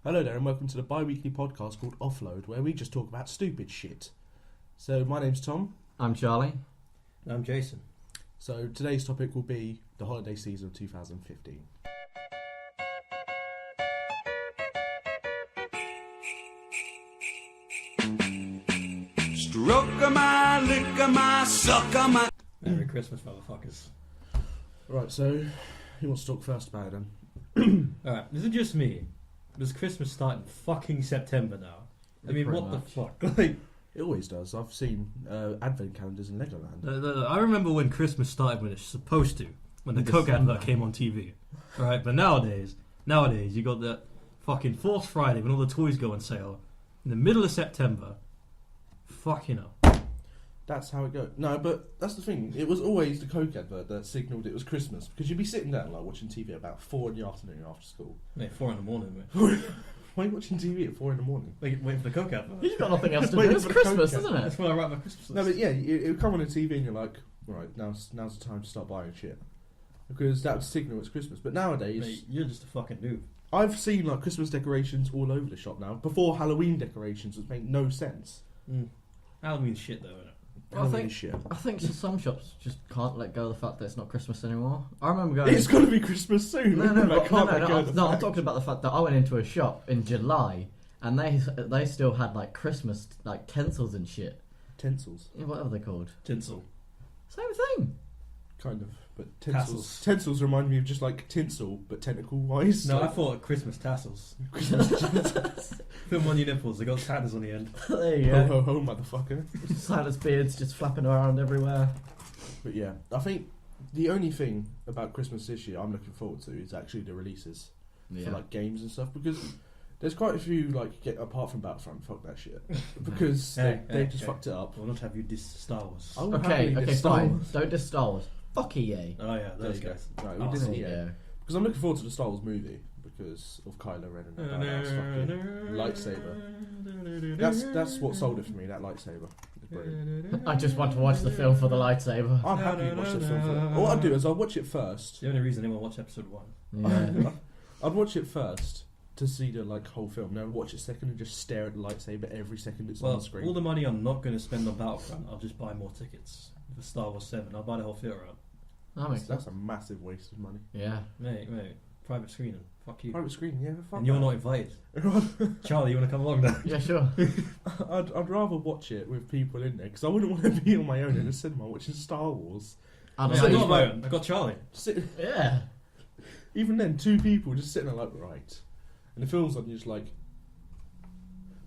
Hello there and welcome to the bi-weekly podcast called Offload, where we just talk about stupid shit. So my name's Tom. I'm Charlie. I'm Jason. So today's topic will be the holiday season of 2015. Stroke my, lick my, suck my. Merry Christmas, motherfuckers. Right, so who wants to talk first about it then? Alright, is it just me? Does Christmas start in fucking September now? I mean, what the fuck? Like, It always does. I've seen advent calendars in Legoland. I remember when Christmas started when it's supposed to, when the Coke advert came on TV. Alright, but nowadays, you got that fucking fourth Friday when all the toys go on sale in the middle of September. Fucking hell. That's how it goes. No, but that's the thing. It was always the Coke advert that signalled it was Christmas, because you'd be sitting down like watching TV at about 4 in the afternoon after school. Mate, 4 in the morning, mate. Why are you watching TV at 4 in the morning? Waiting for the Coke advert. You've got nothing else to do. Waiting It's for the Christmas, Coke isn't That's it? when I write my Christmas list. No, but yeah, it would come on the TV and you're like, right, now's the time to start buying shit. Because that would signal it's Christmas. But nowadays, Mate, you're just a fucking noob. I've seen like Christmas decorations all over the shop now. Before Halloween decorations, which make no sense. Halloween's shit though, isn't it? Halloween shit. I think some shops just can't let go of the fact that it's not Christmas anymore. I remember going... It's got to be Christmas soon. I'm talking about the fact that I went into a shop in July and they still had like Christmas like tinsels and shit. Tinsels. Yeah, whatever they're called. Tinsel. Same thing. Kind of. But Tassels. Tinsels remind me of just like tinsel, but tentacle-wise. No, so. I thought Christmas tassels. Put them on your nipples, they got tatters on the end. There you Ho go. ho ho, motherfucker. Santa's beards just flapping around everywhere. But yeah, I think the only thing about Christmas this year I'm looking forward to is actually the releases for like games and stuff, because there's quite a few like apart from Battlefront, fuck that shit, because they just fucked it up. I will not have you diss Star Wars. I will Okay, happily diss Star fine. Wars. Don't diss Star Wars. Fuck EA. Oh yeah, There those you go. guys. Right, Oh, we diss There EA. you go. Because I'm looking forward to the Star Wars movie because of Kylo Ren and that badass fucking lightsaber. That's what sold it for me. That lightsaber. It's brilliant. I just want to watch the film for the lightsaber. I'm happy to watch the film. For it. All I'd do is I'll watch it first. The only reason anyone watch episode 1. Yeah. I'd watch it first to see the like whole film. Then I'd watch it second and just stare at the lightsaber every second it's on the screen. All the money I'm not going to spend on Battlefront, I'll just buy more tickets for Star Wars 7. I'll buy the whole theatre out. That makes sense. That's a massive waste of money. Yeah. Mate, private screening. Fuck you. Private screen, yeah, fuck And you're that. not invited. Charlie, you want to come along now? Yeah, sure. I'd rather watch it with people in there because I wouldn't want to be on my own in a cinema watching Star Wars. I don't So know. not my own. I got Charlie. Yeah. Even then, 2 people just sitting there like, right. And the film's on, you're just like...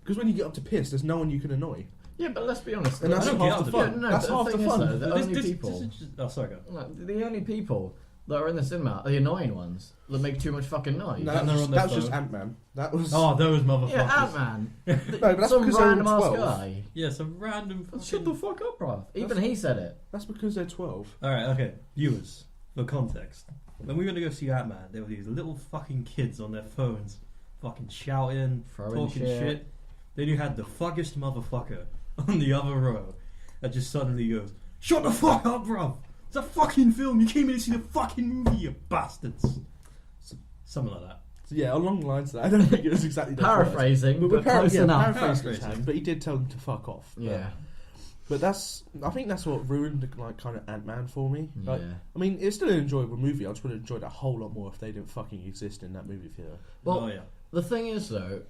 Because when you get up to piss, there's no one you can annoy. Yeah, but let's be honest. And that's I don't half get the out fun. of No, That's but half the the thing is, fun. though, the only people... This is just, oh, sorry, go. No, the only people that are in the cinema are the annoying ones that make too much fucking noise. No, And they're on their that was just phone. Ant-Man. That was... Oh, those motherfuckers. Yeah, Ant-Man. No, but that's Some because they're random ass 12. guy. Yeah, some random fucking... Shut the fuck up, bro. Even he said it. That's because they're 12. Alright, okay. Viewers, for context. When we went to go see Ant-Man, there were these little fucking kids on their phones fucking shouting, Throwing talking shit. shit. Then you had the fuckest motherfucker on the other row that just suddenly goes, "Shut the fuck up, bruv! It's a fucking film. You came in to see the fucking movie, you bastards." Something like that. So yeah, along the lines of that, I don't think it was exactly that. Paraphrasing, But but close enough. paraphrasing him, but he did tell them to fuck off. Yeah. But I think that's what ruined the like kind of Ant-Man for me. Like, Yeah. I mean, it's still an enjoyable movie. I just would have enjoyed it a whole lot more if they didn't fucking exist in that movie theater. Well, Oh yeah. the thing is though,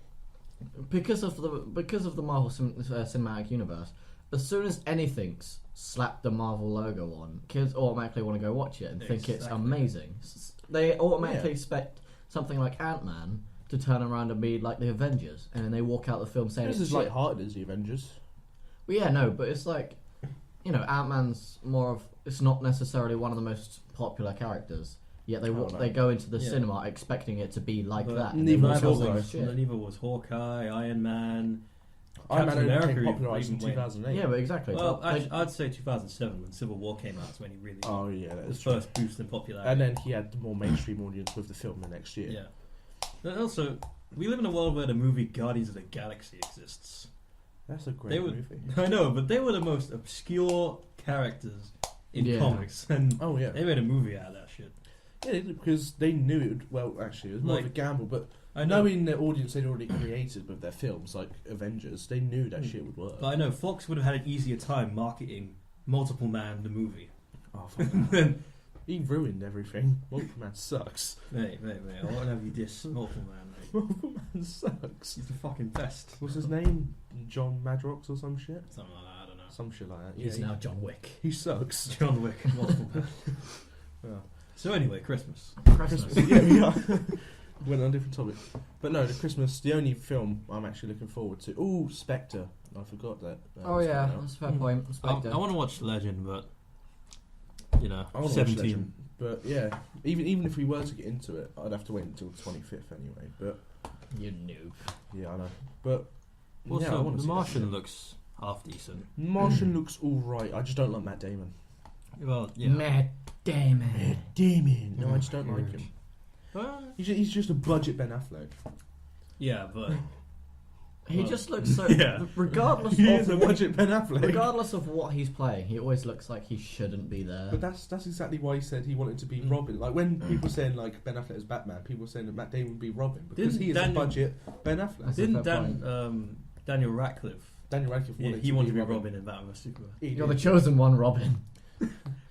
because of the Marvel Cinematic Universe, as soon as anything's slapped the Marvel logo on, kids automatically want to go watch it and think it's Exactly. amazing. They automatically expect something like Ant-Man to turn around and be like the Avengers, and then they walk out the film saying This it's is shit. light-hearted as the Avengers. Well, yeah, no, but it's like, you know, Ant-Man's more of... It's not necessarily one of the most popular characters, yet they no. they go into the Yeah. cinema expecting it to be like But that. neither and was they walk out Hawkeye. like shit. Neither was Hawkeye, Iron Man. Iron Man Captain only America became popularised in even went. 2008. Yeah, but exactly. Well, but they- I'd say 2007 when Civil War came out is when he really Oh yeah, that his is true. first boost in popularity. And then he had the more mainstream audience with the film the next year. Yeah. And also, we live in a world where the movie Guardians of the Galaxy exists. That's a great They were, movie. I know, but they were the most obscure characters in Yeah. comics, and Oh yeah. they made a movie out of that shit. Yeah, they did, because they knew it would, well, actually, it was more of a Like- gamble, but I know. knowing the audience they'd already created with their films, like Avengers, they knew that shit would work. But I know Fox would have had an easier time marketing Multiple Man the movie. Oh, fuck that. He ruined everything. Multiple Man sucks. Mate, I won't have you diss Multiple Man, mate. Multiple Man sucks. He's the fucking best. What's his name? John Madrox or some shit? Something like that, I don't know. Some shit like that. He's Yeah, now John Wick. he sucks. John Wick, Multiple Man. Yeah. So anyway, Christmas. Christmas. Yeah, we are. Went on a different topic. But no, the only film I'm actually looking forward to. Oh, Spectre. I forgot that. Oh yeah, that's a fair point. I want to watch Legend, but you know, I wanna watch 17. Legend. But yeah, even if we were to get into it, I'd have to wait until the 25th anyway. But You noob. yeah, I know. But Also, yeah, I wanna The see Martian that. looks half decent. Martian looks all right. I just don't like Matt Damon. Well, yeah. Matt Damon. Matt Damon. No, I just don't like him. Well, He's just a budget Ben Affleck. yeah, but He just looks so. Yeah. Regardless He of is a what, budget Ben Affleck. regardless of what he's playing, he always looks like he shouldn't be there. But that's exactly why he said he wanted to be Robin. Like when people saying like Ben Affleck is Batman, people were saying that Matt Damon would be Robin because Didn't he is Daniel- a budget Ben Affleck. That's a didn't fair point. Daniel Radcliffe? Daniel Radcliffe Yeah, wanted he to wanted be to be Robin in Batman vs Superman. He You're the did. chosen one, Robin.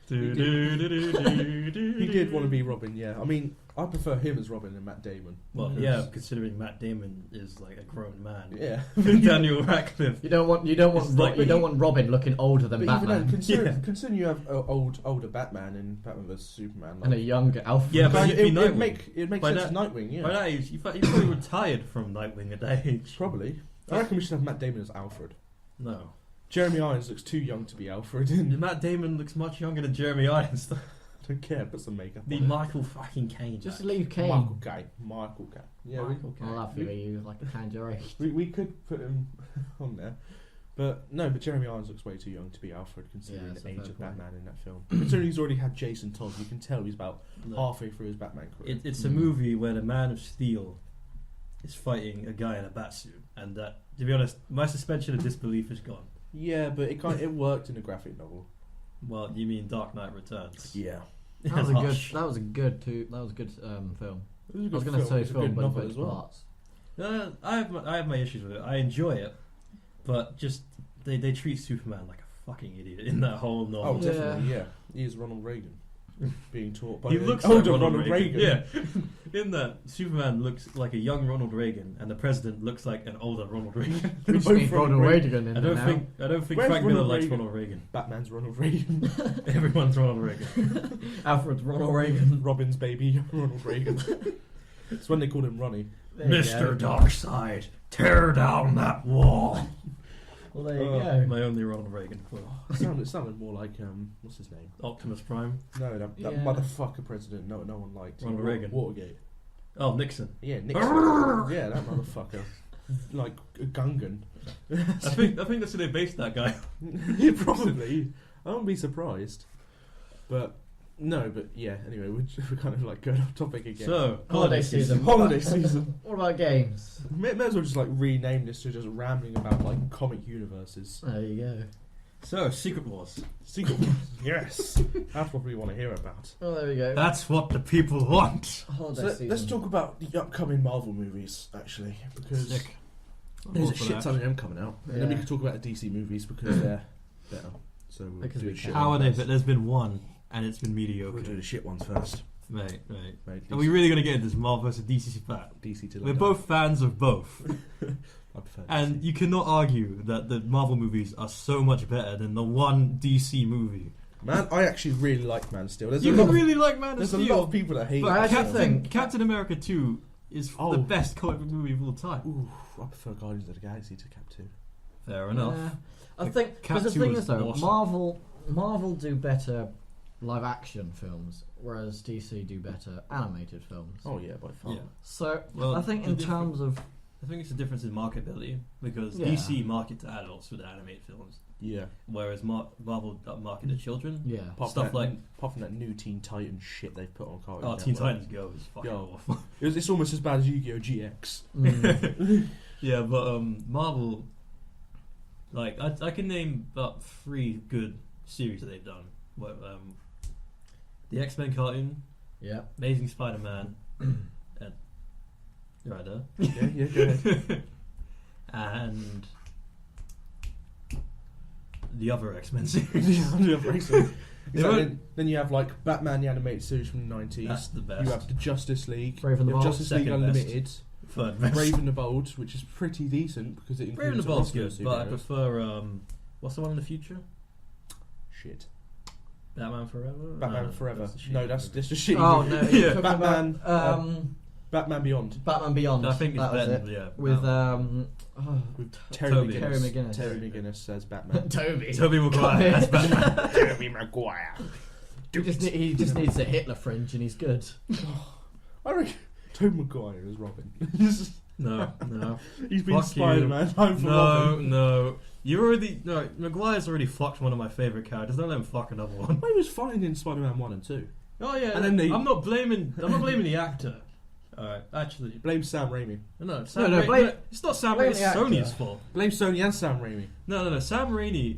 He did want to be Robin. Yeah, I mean, I prefer him as Robin than Matt Damon. Well, because- yeah, considering Matt Damon is like a grown man. yeah. Daniel Radcliffe. You don't want Robin looking older than But even Batman then, considering you have older Batman in Batman vs Superman, and a younger Alfred. Yeah, but it he'd be makes Nightwing. sense By as Nightwing. Yeah, By that age, he probably retired from Nightwing at that age. probably. I reckon we should have Matt Damon as Alfred. No. Jeremy Irons looks too young to be Alfred. Matt Damon looks much younger than Jeremy Irons. Don't care. Put some makeup. The on. Michael fucking Caine. Just back. leave Kane. Michael Caine. Yeah, Michael I love you. You like a tangerine. we could put him on there, but no. But Jeremy Irons looks way too young to be Alfred, considering that's the a age fair of point. Batman in that film. Considering he's already had Jason Todd, you can tell he's about Look, halfway through his Batman career. it's a movie where the Man of Steel is fighting a guy in a batsuit, and that, to be honest, my suspension of disbelief is gone. Yeah, but it worked in a graphic novel. Well, you mean Dark Knight Returns? Yeah, That was a good. Hush. That was a good film. it was a I was good going to film. say It's a film, good but novel it's as well. parts. I have my issues with it. I enjoy it, but just they treat Superman like a fucking idiot in that whole Oh, novel. Yeah. definitely. Yeah, he is Ronald Reagan being taught by He the looks older like Ronald Reagan. Yeah, in that Superman looks like a young Ronald Reagan, and the president looks like an older Ronald Reagan. They're Which both means Ronald Reagan in I there don't now. think Where's Frank Miller Ronald likes Reagan? Ronald Reagan. Batman's Ronald Reagan. Everyone's Ronald Reagan. Alfred's Ronald Reagan. Robin's baby, Ronald Reagan. It's when they called him Ronnie. There you Mr. go. Darkseid, tear down that wall. Well, there you Oh, go. My only Ronald Reagan quote. It sounded more like what's his name? Optimus Prime. No, that Yeah. motherfucker president. No one liked. Ronald Reagan. Watergate. Oh, Nixon. Yeah, Nixon. Yeah, that motherfucker. Like a Gungan. I think that's who they based that guy. Yeah, probably. I wouldn't be surprised. But no, but yeah. Anyway, we're kind of like going off topic again. So Holiday season. Holiday season. What about games? May as well just like rename this to just rambling about like comic universes. There you go. So Secret Wars. Secret Wars. Yes, that's what we want to hear about. Oh, there we go. That's what the people want. Holiday So season. let's talk about the upcoming Marvel movies, actually, because Sick. there's All a for shit that. ton of them coming out, and then we Yeah. can talk about the DC movies because they're better. So we'll Because do we the can. shit. How are they? ones But first. there's been one, and it's been mediocre. We'll do the shit ones first. Mate. Mate, Are we really going to get into this Marvel versus DC spat? DC to We're both fans of both. I prefer And DC. you cannot argue that the Marvel movies are so much better than the one DC movie. Man, I actually really like Man of Steel. There's You a lot. really like Man of There's a Steel. lot of people that hate. But Man I of actually Steel. think- Captain America 2 is Oh. the best comic book movie of all time. Ooh, I prefer Guardians of the Galaxy to Cap 2. Fair enough. Yeah. I Like, think Cap because the 2 thing was is though, awesome. Marvel do better live action films, whereas DC do better animated films. Oh yeah, by far. Yeah. So Well, I think the in difference- terms of I think it's a difference in marketability because Yeah. DC market to adults with animated films, Yeah. whereas Marvel market to children. yeah, Apart Stuff from that, like- apart from that new Teen Titans shit they've put on Cartoon Oh, Teen Network. Titans Go is fucking Yo. awful. It's almost as bad as Yu-Gi-Oh! GX. Yeah, but Marvel, like I can name about 3 good series that they've done. What, the X-Men cartoon, yeah. Amazing Spider-Man, and right there. Yeah, go ahead. And the other X-Men series. The other X-Men. They won't- Then you have like Batman the animated series from the 90s. That's the best. You have the Justice League. Brave and the You have Bold, Justice League second best. Unlimited. Third best. Brave and the Bold, which is pretty decent because it Brave and includes the Bold's a lot good, of but I superheroes. prefer what's the one in the future? Shit. Batman Forever. Batman No, Forever. that's a shitty No, that's movie. just a shitty Oh movie. no, you're Yeah. talking Batman, about Batman Beyond Batman Beyond. I think it's that was Ben. it. Yeah, With no. with Terry Toby. McGinnis. Terry McGinnis. Terry McGinnis says Batman. Toby. Toby Maguire as Batman. Toby Maguire. He just needs a Hitler fringe and he's good. I reckon Toby Maguire is Robin. No. He's been Fuck you. Spider-Man. I'm for No, Robin. no. Maguire's already fucked one of my favourite characters. Don't let him fuck another one. I was fine in Spider-Man 1 and 2. Oh yeah. And then they- I'm not blaming the actor. Alright, actually. Blame Sam Raimi. No, Sam no, Raimi. blame- No, it's not Sam blame Raimi, it's the actor. Sony's fault. Blame Sony and Sam Raimi. No. Sam Raimi.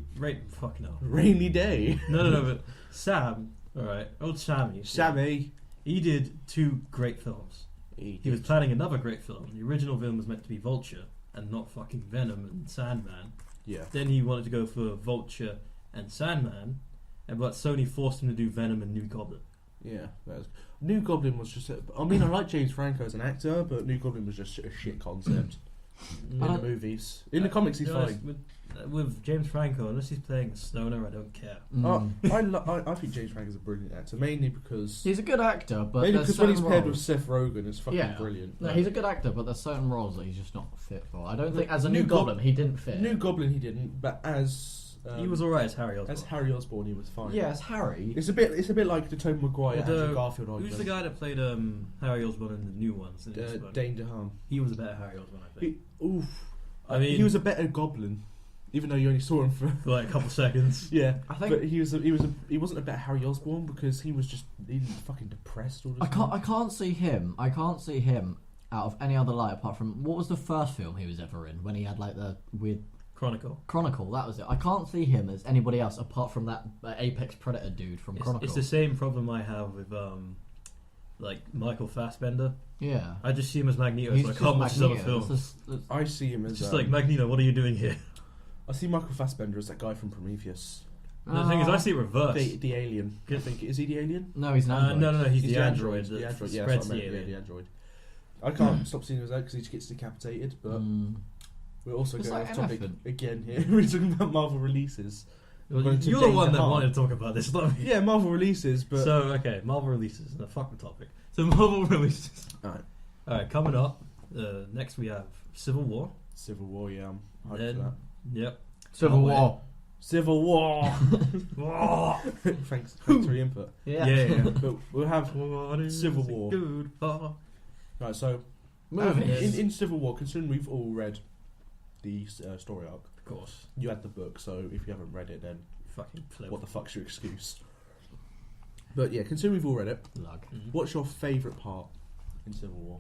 Fucking hell. Rainy day. No, but Sam, alright, old Sammy. Sammy. He did 2 great films. He was planning another great film. The original film was meant to be Vulture and not fucking Venom and Sandman. Yeah. Then he wanted to go for Vulture and Sandman, but Sony forced him to do Venom and New Goblin. Yeah. New Goblin was just... I mean, I like James Franco as an actor, but New Goblin was just a shit concept in the movies. In the comics, he's fine. With James Franco, unless he's playing Stoner, I don't care. I think James Franco's a brilliant actor, mainly because... He's a good actor, but Mainly there's because when he's certain paired with roles. Seth Rogen, it's fucking Yeah. brilliant. No, he's a good actor, but there's certain roles that he's just not fit for. I don't think as a New new Goblin he didn't fit. New Goblin he didn't, but as... He was alright as Harry Osborn. As Harry Osborn, he was fine. Yeah, as Harry. It's a bit like the Tobey Maguire Although, Andrew Garfield Who's argument. the guy that played Harry Osborn in the new ones? In this one? Dane DeHaan. He was a better Harry Osborn, I think. I mean, he was a better Goblin, even though you only saw him for For like a couple seconds. yeah. I think- but he wasn't a better Harry Osborn because he was fucking depressed all the time. I can't see him out of any other light apart from what was the first film he was ever in when he had like the weird Chronicle. That was it. I can't see him as anybody else apart from that Apex Predator dude from Chronicle. It's the same problem I have with like Michael Fassbender. Yeah. I just see him as Magneto, He's so I just can't watch his other Magneto. films. I see him as It's just like Magneto, what are you doing here? I see Michael Fassbender as that guy from Prometheus, The thing is, I see it reversed. the alien. I think is he the alien? No, he's an android. No, he's the android. android. The that android. Yeah, spreads that's what I the meant. Yeah, alien. the android. I can't stop seeing him as that because he just gets decapitated. But we're also It's going like off topic anything. again here. We're talking about Marvel releases. Well, Going to you're the Dane one that DeHaan. wanted to talk about this, not me. Yeah, Marvel releases, but So, okay, Marvel releases. No, fuck the topic. So, Marvel releases. Alright. Alright, coming up, next we have Civil War. Civil War. Yeah, I'm hyped Then, for that. yep. Civil Oh, War. Civil War. Thanks for your input. Yeah. But we'll have What is Civil it War. good for? right. So Movies. in Civil War, considering we've all read the story arc, Of course. you had the book. So if you haven't read it, then Fucking flip. what the fuck's your excuse? But yeah, considering we've all read it, Lug. what's your favourite part in Civil War?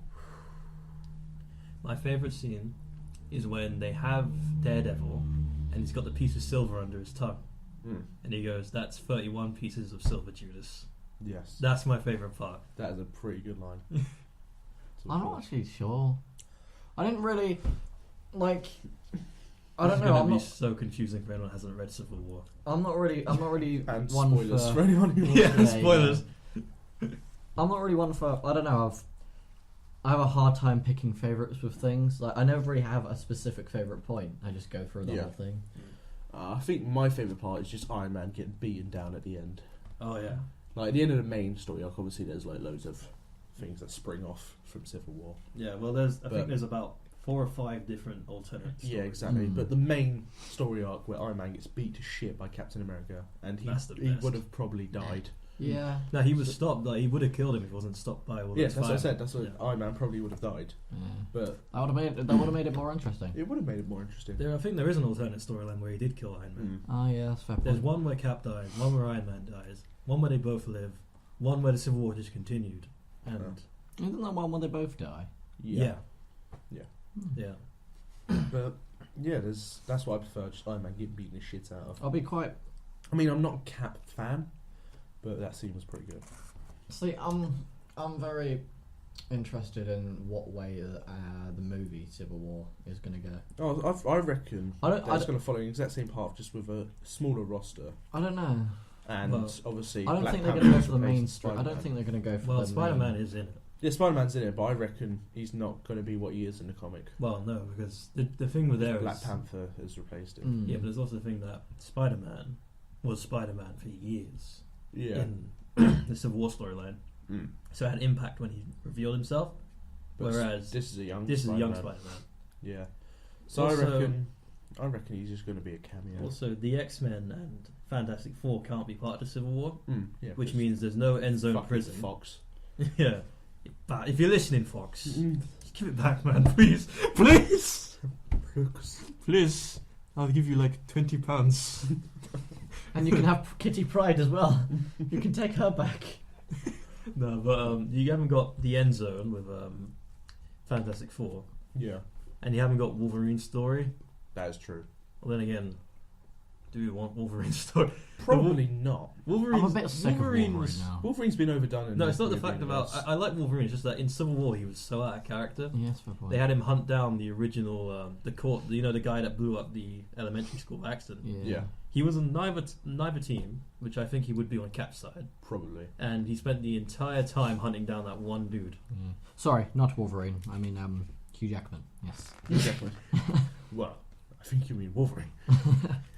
My favourite scene is when they have Daredevil and he's got the piece of silver under his tongue. And he goes, "That's 31 pieces of silver, Judas." Yes, That's my favourite part. that is a pretty good line. I'm not actually sure. I didn't really like. I This don't is know. gonna I'm be not. so confusing for anyone who hasn't read Civil War. I'm not really And one spoilers for. for anyone who Yeah, yeah, spoilers. I'm not really one for. I don't know. I have a hard time picking favourites with things. Like I never really have a specific favourite point. I just go through the Yeah. whole thing. I think my favourite part is just Iron Man getting beaten down at the end. Oh yeah. Like at the end of the main story arc, obviously there's like loads of things that spring off from Civil War. Yeah. Well, I think there's about 4 or 5 different alternate stories. Yeah, exactly. Mm. But the main story arc where Iron Man gets beat to shit by Captain America, and That's the he best. would have probably died. Yeah. No, he was stopped. Like, he would have killed him if he wasn't stopped by all Yes, those that's what I fire. said. That's what Yeah. Iron Man probably would have died. Yeah. But That would have made it more interesting. it would have made it more interesting. I think there is an alternate storyline where he did kill Iron Man. Mm. Oh yeah, that's fair. There's Point. one where Cap dies, one where Iron Man dies, one where they both live, one where the Civil War just continued, and Isn't that one where they both die? yeah. Yeah. But yeah, that's what I prefer. Just Iron Man getting beaten the shit out of. I'll be quite. I mean, I'm not a Cap fan, but that scene was pretty good. See, I'm very. interested in what way the movie Civil War is going to go. Oh, I reckon it's going to follow the exact same path, just with a smaller roster. I don't know. And obviously, I don't Black think they're Panther going to go for the replacing mainstream. I don't think they're going to go for. Well, the Spider-Man is in it. Yeah, Spider-Man's in it, but I reckon he's not going to be what he is in the comic. Well, no, because the thing with there Black is Panther has replaced it. Yeah, but there's also the thing that Spider-Man was Spider-Man for years. Yeah. In the Civil War storyline. Mm. So it had impact when he revealed himself. But whereas this is a young Spider-Man. Yeah. So Also, I reckon he's just going to be a cameo. Also, the X-Men and Fantastic Four can't be part of the Civil War, yeah, which means there's no end zone prison. Fox. Yeah. But if you're listening, Fox, give it back, man, please. Please! Please. I'll give you like £20. And you can have Kitty Pryde as well. You can take her back. No, but you haven't got the end zone with Fantastic Four. Yeah. And you haven't got Wolverine's story. That is true. Well, then again, do we want Wolverine's story? Probably not. I'm a bit sick of Wolverine now. Wolverine's been overdone. No, it's not the fact about... I like Wolverine, it's just that in Civil War he was so out of character. Yes, fair point. They had him hunt down the original, the guy that blew up the elementary school by accident. Yeah. He was on neither team, which I think he would be on Cap's side. Probably. And he spent the entire time hunting down that one dude. Yeah. Sorry, not Wolverine. I mean, Hugh Jackman. Yes. Hugh Jackman. Well, I think you mean Wolverine.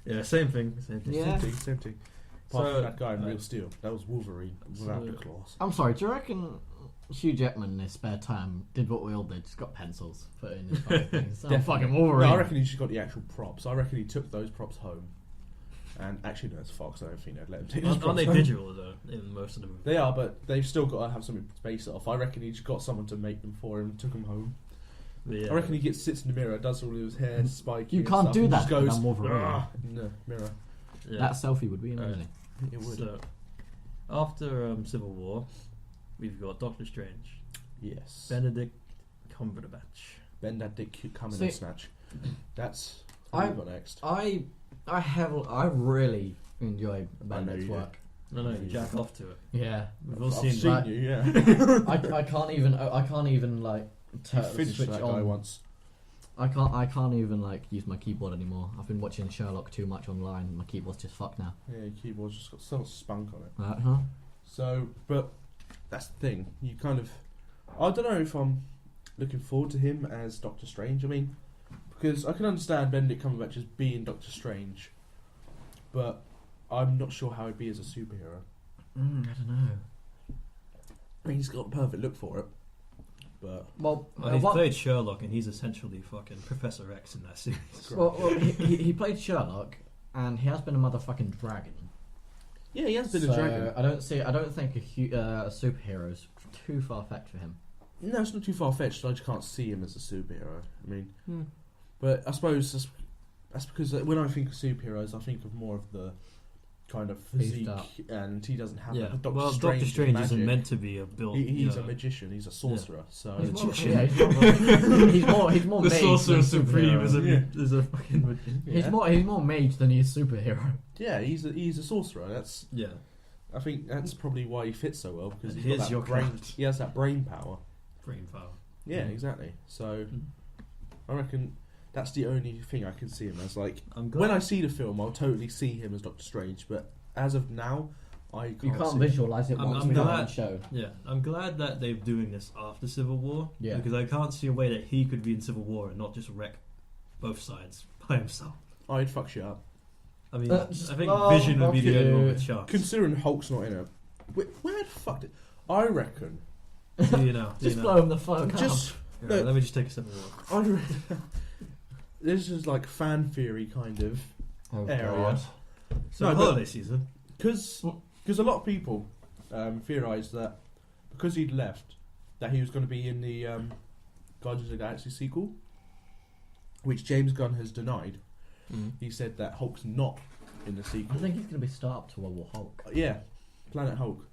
Yeah, same thing. Yeah. Same thing. Apart from that guy in Real Steel, that was Wolverine without the claws. I'm sorry, do you reckon Hugh Jackman in his spare time did what we all did? Just got pencils, put it in his fucking things. I'm fucking Wolverine. No, I reckon he just got the actual props. I reckon he took those props home. And actually, no, it's Fox. I don't think they'd let him take those props Aren't they home. digital, though, in most of them? They are, but they've still got to have something to base it off. I reckon he just got someone to make them for him and took them home. Yeah. I reckon he sits in the mirror, does all of his hair spiky. You can't do that. Just goes, I'm Wolverine. in the mirror. Yeah. That selfie would be amazing. It would. So, after Civil War, we've got Doctor Strange. Yes. Benedict Cumberbatch. Benedict Cumberbatch. That's what we've got next. I really enjoy Benedict's work. No, you jack off to it. Yeah, we've all seen you. Yeah. I can't even like switch that guy on. once. I can't even like use my keyboard anymore. I've been watching Sherlock too much online. My keyboard's just fucked now. Yeah, your keyboard's just got so much spunk on it. Uh-huh. So, but that's the thing. You kind of, I don't know if I'm looking forward to him as Doctor Strange. I mean, because I can understand Benedict Cumberbatch as being Doctor Strange, but I'm not sure how he'd be as a superhero. I don't know. I mean, he's got the perfect look for it. But he's played Sherlock, and he's essentially fucking Professor X in that series. Well, he played Sherlock, and he has been a motherfucking dragon. Yeah, he has been a dragon. I don't think a superhero is too far fetched for him. No, it's not too far fetched. I just can't see him as a superhero. I mean, but I suppose that's because when I think of superheroes, I think of more of the kind of physique, and he doesn't have that. Doctor Strange isn't meant to be a build. He's a magician. He's a sorcerer. So he's more the mage Sorcerer than Supreme superhero. is a fucking magician. He's more mage than he is superhero. Yeah, he's a sorcerer. That's I think that's probably why he fits so well, because he's got that brain. He has that brain power. Brain power. Yeah, exactly. So I reckon that's the only thing I can see him as. Like, when I see the film, I'll totally see him as Doctor Strange. But as of now, I can't. You can't visualize it once we have it shown. Yeah, I'm glad that they're doing this after Civil War. Yeah, because I can't see a way that he could be in Civil War and not just wreck both sides by himself. I'd fuck shit up. I mean, I think Vision would be the only one with sharks. Considering Hulk's not in it, where the fuck did I reckon? Just blow him the fuck up. Let me just take a sip of water. This is like fan theory kind of area. God. So holiday season, because a lot of people theorised that because he'd left, that he was going to be in the Guardians of the Galaxy sequel, which James Gunn has denied. He said that Hulk's not in the sequel. I think he's going to be start up to World War Hulk. Yeah, Planet Hulk.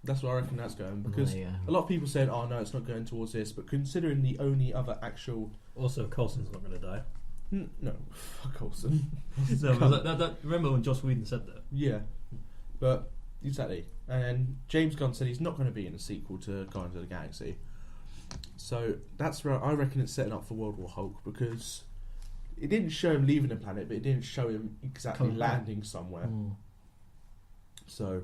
That's what I reckon that's going, because a lot of people said, "Oh no, it's not going towards this." But considering the only other actual, also Coulson's not going to die. No, fuck Coulson. Remember when Joss Whedon said that? Yeah, but exactly. And James Gunn said he's not going to be in a sequel to Guardians of the Galaxy. So that's where I reckon it's setting up for World War Hulk, because it didn't show him leaving the planet, but it didn't show him exactly Coming back. landing somewhere. So,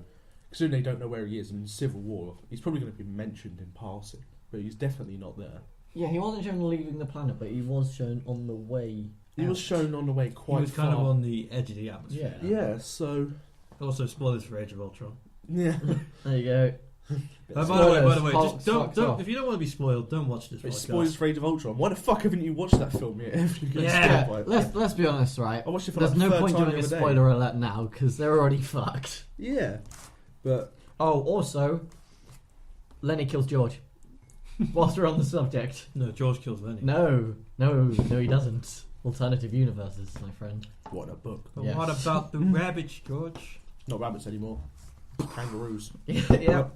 considering they don't know where he is in Civil War, he's probably going to be mentioned in passing, but he's definitely not there. Yeah, he wasn't shown leaving the planet, but he was shown on the way. He was shown on the way quite He was kind far. of on the edge of the atmosphere. Yeah, so Also, spoilers for Age of Ultron. yeah. There you go. By the way, Hulk just don't. fucks off. If you don't want to be spoiled, don't watch this. It's podcast. spoilers for Age of Ultron. Why the fuck haven't you watched that film yet? If you're gonna Yeah. spoil it? Let's be honest, right? I watched it for There's like no the third point time doing a the other day. spoiler alert now because they're already fucked. Yeah, but Oh, also, Lenny kills George. Whilst we're on the subject. No, George kills Lenny. No, he doesn't. Alternative universes, my friend. what a book. But Yes. what about the rabbits, George? Not rabbits anymore. Kangaroos. Yeah.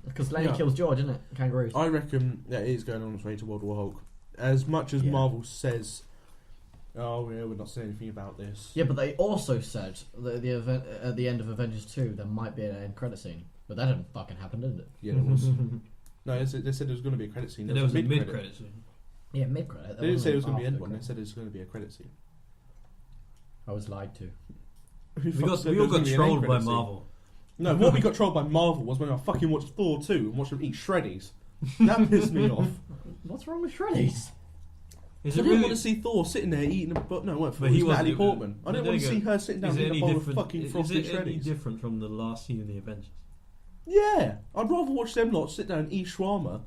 Because Lenny Yeah. kills George, isn't it? Kangaroos. I reckon that it is going on its way to World War Hulk. As much as Yeah. Marvel says, "Oh yeah, we're not saying anything about this." Yeah, but they also said that the event at the end of Avengers 2 there might be an end credit scene, but that didn't fucking happen, did it? Yeah, there was. No, they said there was going to be a credit scene. There was a mid-credit. mid-credit scene. Yeah, mid credit. They didn't say it was going to be end one. They said it was going to be a credit scene. I was lied to. Who We fuck got said we there all was gonna got be an trolled end by credit scene? Marvel. No, what we got trolled by Marvel was when I fucking watched Thor 2 and watched them eat shreddies. That pissed me off. What's wrong with Shreddies? Is I it didn't really? want to see Thor sitting there eating a... But no, it weren't Thor, But it he was Natalie wasn't- Portman. I didn't there want to you see go. her sitting down Is it eating any a bowl of different? fucking Is frosted it any shreddies. different from the last scene of the Avengers? Yeah, I'd rather watch them lot sit down and eat shawarma.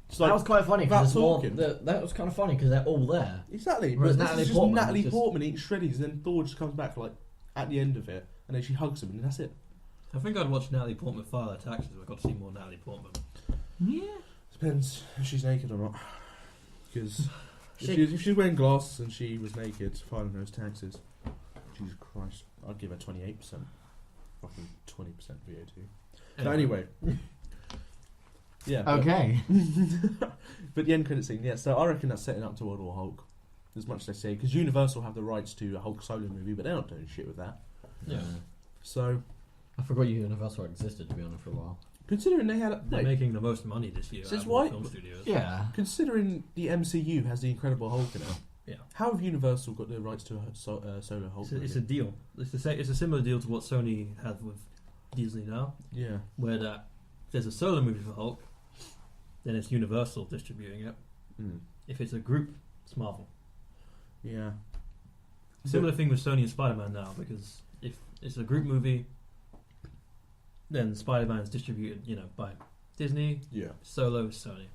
It's That was quite funny without because talking. that was kind of funny because they're all there. Exactly, Whereas but this Natalie is just Portman Natalie just- Portman eating shreddies, and then Thor just comes back like at the end of it, and then she hugs him, and that's it. I think I'd watch Natalie Portman file her taxes. I got to see more Natalie Portman. Yeah. Depends if she's naked or not. Because She- if she's wearing glasses and she was naked filing those taxes, Jesus Christ, I'd give her 28%, fucking 20% VAT. But anyway, yeah. Okay. But the end credit scene, yeah. So I reckon that's setting up to World War Hulk, as much as they say, because Universal have the rights to a Hulk solo movie, but they're not doing shit with that. Yeah. So I forgot Universal existed, to be honest, for a while. considering they had, They're wait, making the most money this year. Since out of all why- film studios. Yeah. considering the MCU has the Incredible Hulk in it, Yeah. how have Universal got the rights to a solo Hulk? It's a movie? deal. It's a similar deal to what Sony has with Disney now, Yeah. where that if there's a solo movie for Hulk, then it's Universal distributing it. Mm. If it's a group, it's Marvel. Yeah. Similar thing with Sony and Spider-Man now, because if it's a group movie, then Spider-Man is distributed, by Disney. Yeah. Solo is Sony.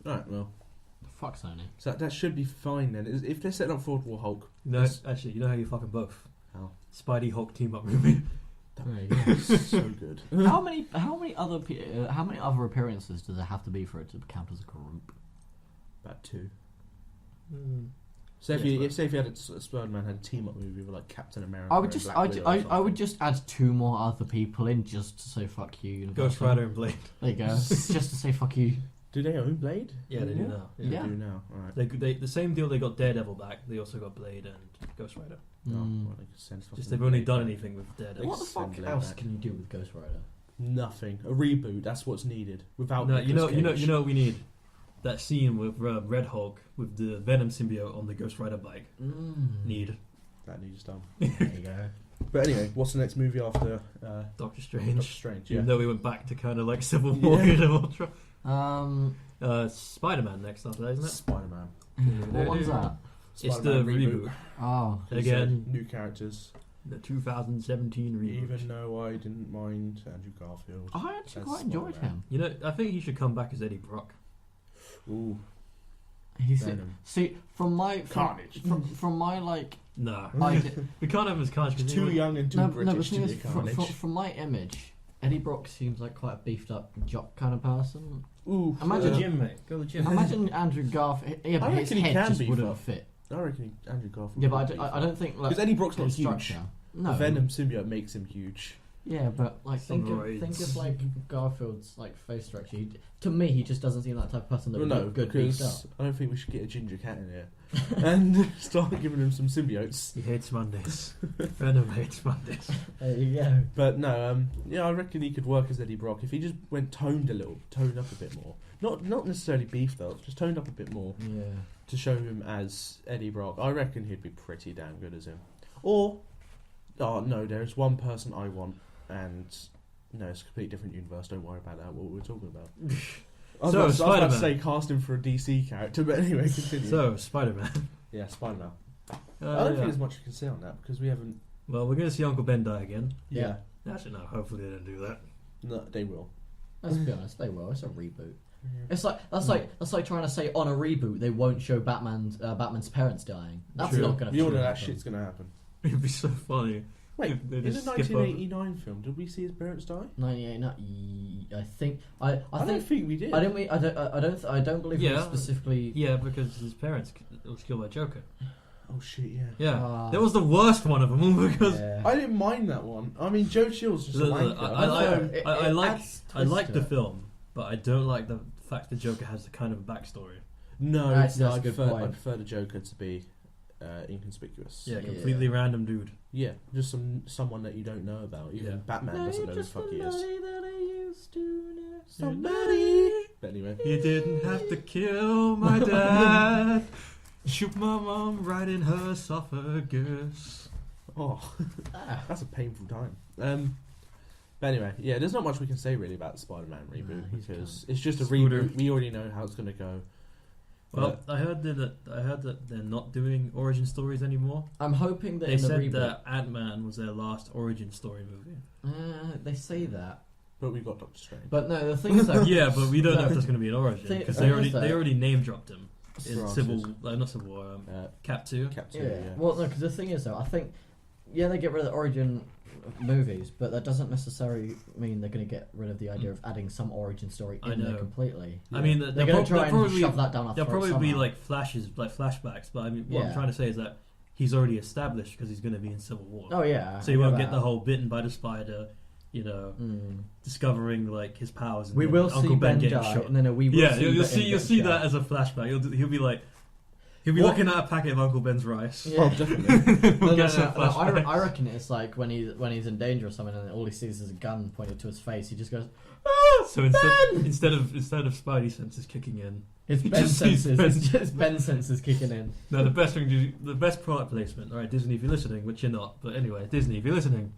Alright, well. Fuck Sony. So that should be fine then. If they're setting up for World War Hulk. No, Yes. actually, you know how you fucking both. How? Spidey Hulk team up movie. There you go. So good. how many other appearances does it have to be for it to count as a group? About 2. Mm. So if Yeah, you had a Spider-Man had a team-up movie with like Captain America I would and just, Black Widow or I something. would just add 2 more other people in just to say fuck you. Universal. Ghost Rider and Blade. There you go. just to say fuck you. Do they own Blade? Yeah, they do anymore? now. Yeah. They do now. Alright. They the same deal. They got Daredevil back. They also got Blade and Ghost Rider. Oh, Mm. well, they could send fucking Just they've only Blade done back. anything with Daredevil. What the fuck Send Blade else back. can you do with Ghost Rider? Nothing. A reboot. That's what's needed. Without No, Nicolas Cage. you know what we need. That scene with Red Hulk with the Venom symbiote on the Ghost Rider bike. Need That needs done. There you go. But anyway, what's the next movie after Doctor Doctor Strange. Strange? Yeah. Even though we went back to kind of like Civil War, Um, Spider-Man next after that, isn't it? Spider-Man. what one's that? It's Spider-Man the reboot. Oh, Again. New characters. The 2017 reboot. Even though I didn't mind Andrew Garfield. I actually That's quite enjoyed Spider-Man. him. I think he should come back as Eddie Brock. Ooh. He's Venom. see from my Carnage. from my like Nah, idea, we can't have his Carnage because Too young and too no, British but to the thing be is, Carnage. from my image, Eddie Brock seems like quite a beefed up jock kind of person. Ooh. Imagine- gym, mate. Go to the gym. Imagine Andrew Garfield. Yeah, but I his reckon he head can just beef wouldn't up. fit. I reckon Andrew Garfield. Yeah, but I don't think like Because Eddie Brock's not his huge. structure. No, The Venom symbiote makes him huge. Yeah, but like think of like Garfield's like face structure. To me, he just doesn't seem like the type of person that would look good beat up. I don't think we should get a ginger cat in here and start giving him some symbiotes. He hates Mondays. Venom hates Mondays. There you go. But no, yeah, I reckon he could work as Eddie Brock if he just went toned up a bit more. Not necessarily beefed up, just toned up a bit more. Yeah. To show him as Eddie Brock. I reckon he'd be pretty damn good as him. Or, oh no, there's one person I want, and no, it's a completely different universe. Don't worry about that. What we're talking about. I was about to say cast him for a DC character, but anyway, continue. So Spider-Man. Yeah, Spider-Man. I don't think there's much you can say on that because we haven't. Well, we're going to see Uncle Ben die again. Yeah. Actually, no. Hopefully, they don't do that. No, they will. Let's be honest, they will. It's a reboot. It's like that's like trying to say on a reboot they won't show Batman's parents dying. That's not going to. You all know that shit's going to happen. It'd be so funny. Wait, in the 1989 film, did we see his parents die? 98, I think. I don't think we did. I don't believe we specifically. Yeah, because his parents was killed by Joker. Oh shit! Yeah. Yeah, that was the worst one of them all because I didn't mind that one. I mean, Joe Chill's just a wanker. I like the film, but I don't like the fact that Joker has the kind of a backstory. No, I prefer the Joker to be inconspicuous. Yeah, completely random dude. Yeah, just someone that you don't know about. Even Batman doesn't know who the fuck he is. That I used to know. Somebody. But anyway, you didn't have to kill my dad. Shoot my mom right in her esophagus. Oh, that's a painful time. But anyway, yeah, there's not much we can say really about the Spider-Man reboot because it's just a reboot. We already know how it's going to go. Well, I heard that they're not doing origin stories anymore. I'm hoping that they in the said reboot, that Ant-Man was their last origin story movie. They say that, but we've got Doctor Strange. But no, the thing is, though, yeah, but we don't know if there's going to be an origin because they already name dropped him in not Civil War, Cap 2. Yeah. Well, no, because the thing is, though, I think they get rid of the origin movies, but that doesn't necessarily mean they're going to get rid of the idea of adding some origin story in there completely. Yeah. I mean, they're going to try and shove that down our throats. There'll probably somehow. be like flashes, like flashbacks. But I mean, what I'm trying to say is that he's already established because he's going to be in Civil War. Oh yeah. So you won't get the whole bitten by the spider, discovering like his powers. And we will Uncle see Ben die, shot. and then we will you'll see that as a flashback. He'll be like. He'll be looking at a packet of Uncle Ben's rice. Yeah, definitely. I reckon it's like when he's in danger or something, and all he sees is a gun pointed to his face. He just goes, "Ah, so instead of Spidey senses kicking in, his Ben senses kicking in. No, the best product placement. All right, Disney, if you're listening, which you're not, but anyway, Disney, if you're listening,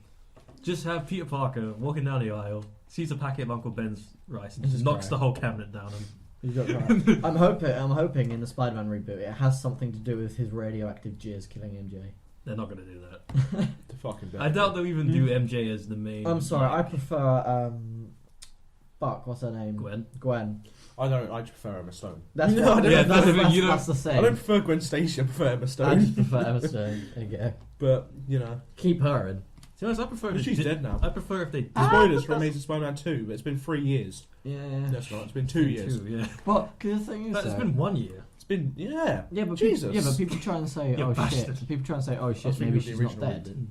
just have Peter Parker walking down the aisle, sees a packet of Uncle Ben's rice, and just knocks the whole cabinet down. I'm hoping in the Spider-Man reboot it has something to do with his radioactive jizz killing MJ. They're not going to do that. I doubt they'll even do MJ as the main. I'm sorry, I prefer what's her name? Gwen. I don't. I prefer Emma Stone. That's the same. I don't prefer Gwen Stacy. I prefer Emma Stone. I just prefer Emma Stone. Okay. But keep her in. To be honest, I prefer. She's dead now. I prefer if they. Spoilers for Amazing Spider-Man 2, but it's been 3 years. Yeah. That's right. It's been 2 years. But the thing is, it's been 1 year. It's been but Jesus. But people try and say, shit. People try and say, shit, maybe she's not dead.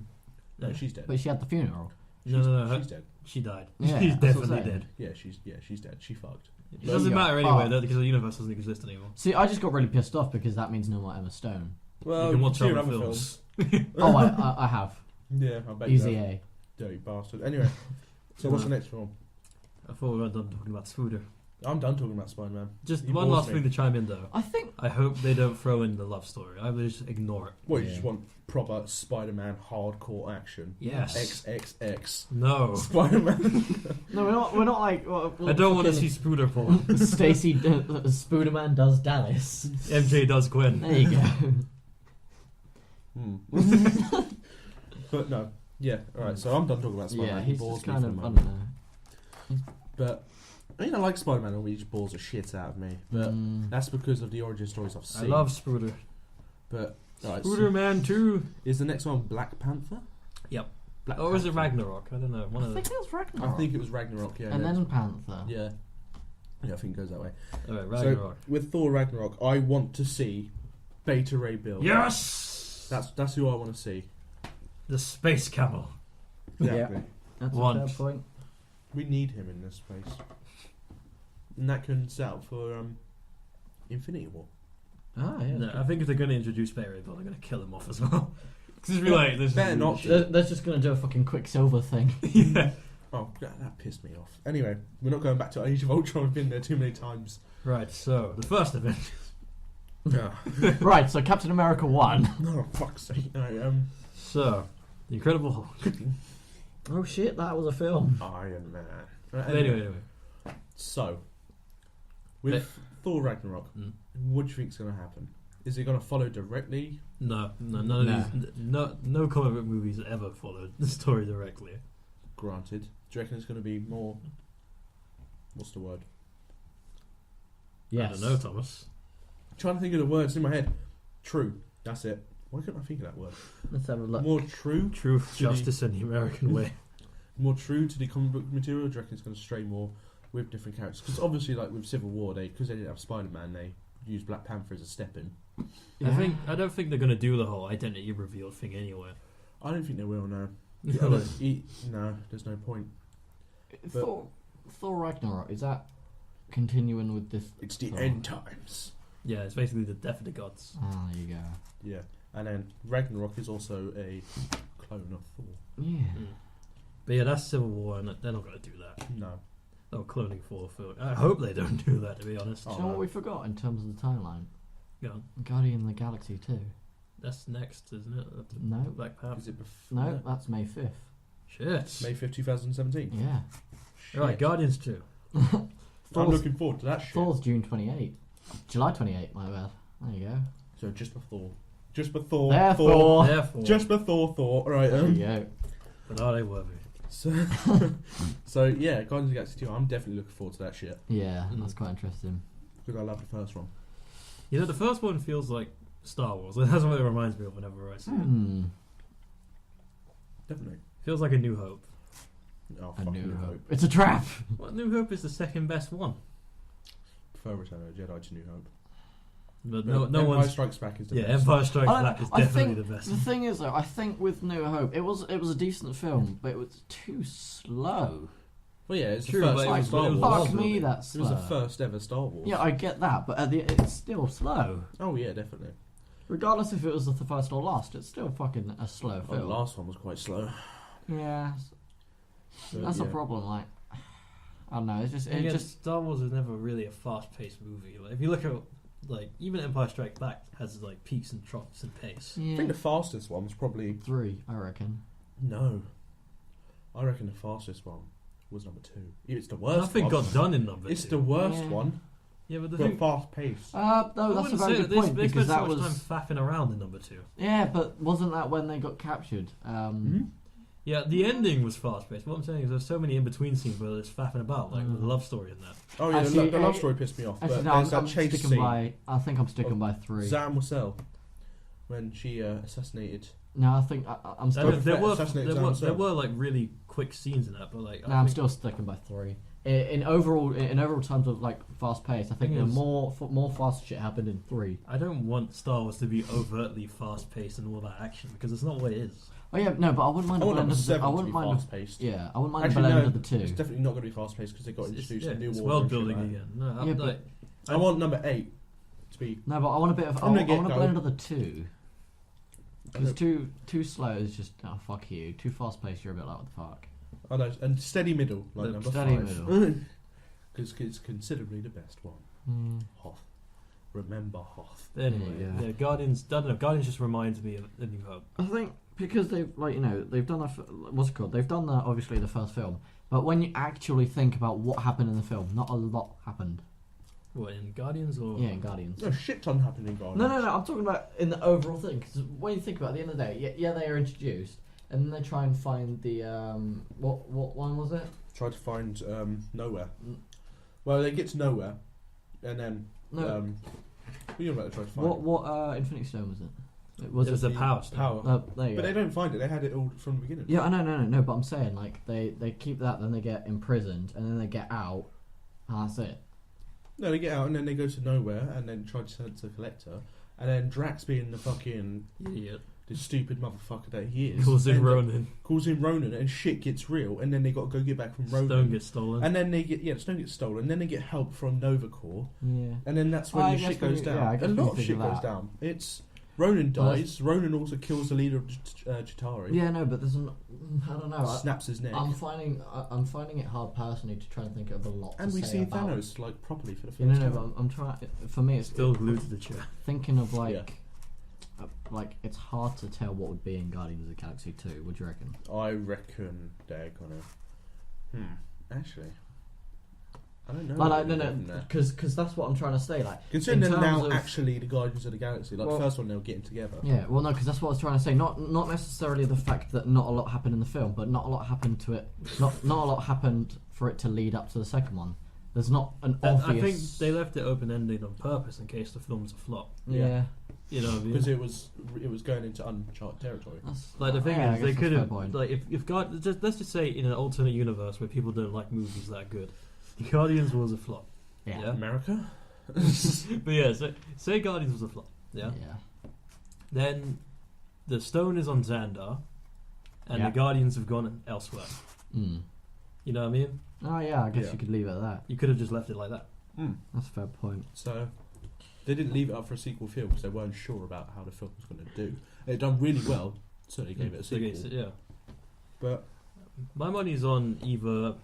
No, she's dead. But she had the funeral. No, she's dead. She died. Yeah, she's definitely dead. Yeah, she's dead. She fucked. It doesn't matter anyway, because the universe doesn't exist anymore. See, I just got really pissed off because that means no more Emma Stone. Well, you can watch other films. I have. Yeah, I bet Easy you A. Dirty bastard. Anyway, so what's the next film? I thought we were done talking about Spooder. I'm done talking about Spider-Man. Just one last thing to chime in though. I hope they don't throw in the love story. I would just ignore it. What, you just want proper Spider-Man hardcore action? Yes. XXX. No. Spider-Man. No, we're not like. I don't want to see Spooder porn. Stacy Spooderman does Dallas. MJ does Gwen. There you go. But no. Yeah, alright, so I'm done talking about Spider-Man. Yeah, he he's bores just me kind for of, the I moment. don't know. But, I mean, I like Spider-Man and he just bores the shit out of me. But that's because of the origin stories I've seen. I love Spooder. But, alright. Spooder Man 2. Is the next one Black Panther? Yep. Or was it Ragnarok? I don't know. I think it was Ragnarok. I think it was Ragnarok, yeah. And then Panther. Yeah. Yeah, I think it goes that way. Alright, Ragnarok. So, with Thor Ragnarok, I want to see Beta Ray Bill. Yes! That's who I want to see. The space camel. Exactly. Yeah. That's One. a fair point. We need him in this place. And that can set up for Infinity War. Ah, yeah. No, I think if they're going to introduce variable, they're going to kill him off as well. Because it's like, this Better is not. They're just going to do a fucking Quicksilver thing. Yeah. Oh, that pissed me off. Anyway, we're not going back to Age of Ultron. We've been there too many times. Right, so, the first Avengers. Right, so Captain America 1. Oh, fuck's sake. Right, So, The Incredible Hulk. Oh shit, that was a film. Iron Man. Right, Anyway. So, with Thor Ragnarok, what do you think's going to happen? Is it going to follow directly? No, none of these. No comic book movies ever followed the story directly. Granted. Do you reckon it's going to be more... What's the word? Yes. I don't know, Thomas. I'm trying to think of the words in my head. True. That's it. Why couldn't I think of that word? Let's have a look. More true? Truth, justice, and the American way. More true to the comic book material? Do you reckon it's going to stray more with different characters? Because obviously, like with Civil War, because they didn't have Spider-Man, they used Black Panther as a step-in. Yeah. I don't think they're going to do the whole identity reveal thing anyway. I don't think they will, no. No, there's no point. Thor Ragnarok, is that continuing with this? It's the Thor? end times. Yeah, it's basically the death of the gods. Ah, there you go. Yeah. And then Ragnarok is also a clone of Thor. Yeah. But yeah, that's Civil War, and they're not going to do that. No. No cloning Thor. I hope they don't do that, to be honest. Do you know what we forgot in terms of the timeline? Go on. Guardian of the Galaxy 2. That's next, isn't it? No. Black Panther. Is it before? No, that's May 5th. Shit. May 5th, 2017. Yeah. Right, Guardians 2. I'm looking forward to that shit. Thor's June 28. July 28, my bad. There you go. So just before. Just before. Therefore. Therefore. Just before Thor. Right, There you go. But are they worthy? So yeah, Guardians of the Galaxy 2, I'm definitely looking forward to that shit. Yeah, that's quite interesting. Because I love the first one. You know, the first one feels like Star Wars. That's what it reminds me of whenever I see it. Definitely. Feels like A New Hope. Oh, A fuck New New Hope. Hope. It's a trap! Well, New Hope is the second best one. Prefer Return of the Jedi to New Hope. But No, no Empire one's... Strikes Back is the Yeah, best. Empire Strikes Back is I definitely think the best the thing is, though, I think with New Hope, it was a decent film, but it was too slow. Well, yeah, it's True, the but first it like, was- Star it was Wars. world Fuck me, building. that's It was slow. the first ever Star Wars. Yeah, I get that, but it's still slow. Oh yeah, definitely. Regardless if it was the first or last, it's still fucking a slow Oh, the film. last one was quite slow. Yeah, But, that's yeah. a problem. Like, I don't know. It's just Again, Star Wars is never really a fast-paced movie. Like, if you look at, like, even Empire Strikes Back has, like, peaks and troughs in pace. I think the fastest one was probably 3, I reckon. no. I reckon the fastest one was number 2. It's the worst. Nothing one. got done in number It's 2. the worst Yeah. one. Yeah, but the But thing... fast paced. No, I that's a wouldn't very say good that point they because spent that so was much time faffing around in number 2. yeah, but wasn't that when they got captured? Yeah, the ending was fast-paced. What I'm saying is there's so many in-between scenes where there's faffing about, like with a love story in that. Oh yeah, Actually, the love story pissed me off. Actually, But no, there's that I'm chase sticking scene. by. I think I'm sticking by 3. Zam Wassell, when she assassinated. No, I think I'm still. There Assassinated Zam there Wassell. were like really quick scenes in that, but like No, I'm still sticking by 3. In overall terms of like fast pace, I think Thing the is- more fast shit happened in 3. I don't want Star Wars to be overtly fast-paced and all that action because it's not what it is. Oh yeah, no, but I wouldn't mind I a want blend number of the. 7 I to wouldn't be mind. fast paced. Yeah, I wouldn't mind a Actually, blend no, of the 2. it's definitely not going to be fast paced because they got introduced to new it's wars. world and shit building like that. again. No, Yeah, I'm but- like, I want number 8 to be. No, but I want a bit of. I From the want a get-go. blend of the 2. Because I too slow is just fuck you. Too fast paced, you're a bit like what the fuck. I know, and steady middle, like The number steady 5. middle. Because it's considerably the best one. Hoth. Remember Hoth. anyway, Yeah. yeah, Guardians. I don't know. Guardians just reminds me of A New Hope. I think because they've they've done what's it called? They've done obviously the first film, but when you actually think about what happened in the film, not a lot happened. What, in Guardians or? Yeah, in Guardians. No shit ton happened in Guardians. No. I'm talking about in the overall thing. Because when you think about it, at the end of the day, yeah, they are introduced, and then they try and find the what one was it? Try to find nowhere. Well, they get to nowhere, and then No. what are you about to try to find? What Infinity Stone was it? It was a the power stone. Power. There you But go. they don't find it. They had it all from the beginning. Yeah, I know, no. But I'm saying like they keep that, then they get imprisoned, and then they get out, and that's it. No, they get out and then they go to nowhere and then try to send it to the collector. And then Drax being the fucking Idiot. the stupid motherfucker that he is. Calls in and Ronan. Calls in Ronan, and shit gets real, and then they got to go get back from Ronan. Stone gets stolen. And then they get the stone gets stolen, and then they get help from Nova Corps. Yeah. And then that's when I the guess shit when goes you- down. yeah, I guess a when lot you of think shit of goes that. down. Ronan Well, dies. Ronan also kills the leader of Chitauri. Yeah, no, but there's I don't know. Snaps his neck. I'm finding it hard personally to try and think of a lot. And to we say see about. Thanos like properly for the first Yeah, no, time. but I'm trying. For me, it's Still glued to the chair. thinking of like it's hard to tell what would be in Guardians of the Galaxy 2. What do you reckon? I reckon they're gonna. Actually, I don't know. No, because that's what I'm trying to say. Like, considering in they're now terms of- actually the Guardians of the Galaxy, like Well- the first one they were getting together. Yeah, well, no, because that's what I was trying to say. Not necessarily the fact that not a lot happened in the film, but not a lot happened to it. Not a lot happened for it to lead up to the second one. There's not an obvious. I think they left it open-ended on purpose in case the film's a flop. Yeah. You know what I mean? Because it was going into uncharted territory. Like the thing Yeah, I is, they guess could that's have a fair point. like if God let's just say in an alternate universe where people don't like movies that good, the Guardians was a flop. Yeah. America. But yeah, so say Guardians was a flop. Yeah. Then the stone is on Xandar, and Yeah. the Guardians have gone elsewhere. Mm. You know what I mean? Oh yeah, I guess Yeah. you could leave it at that. You could have just left it like that. That's a fair point. So they didn't leave it up for a sequel film because they weren't sure about how the film was going to do. It done really well, so they gave it a sequel. Yeah. But My money's on either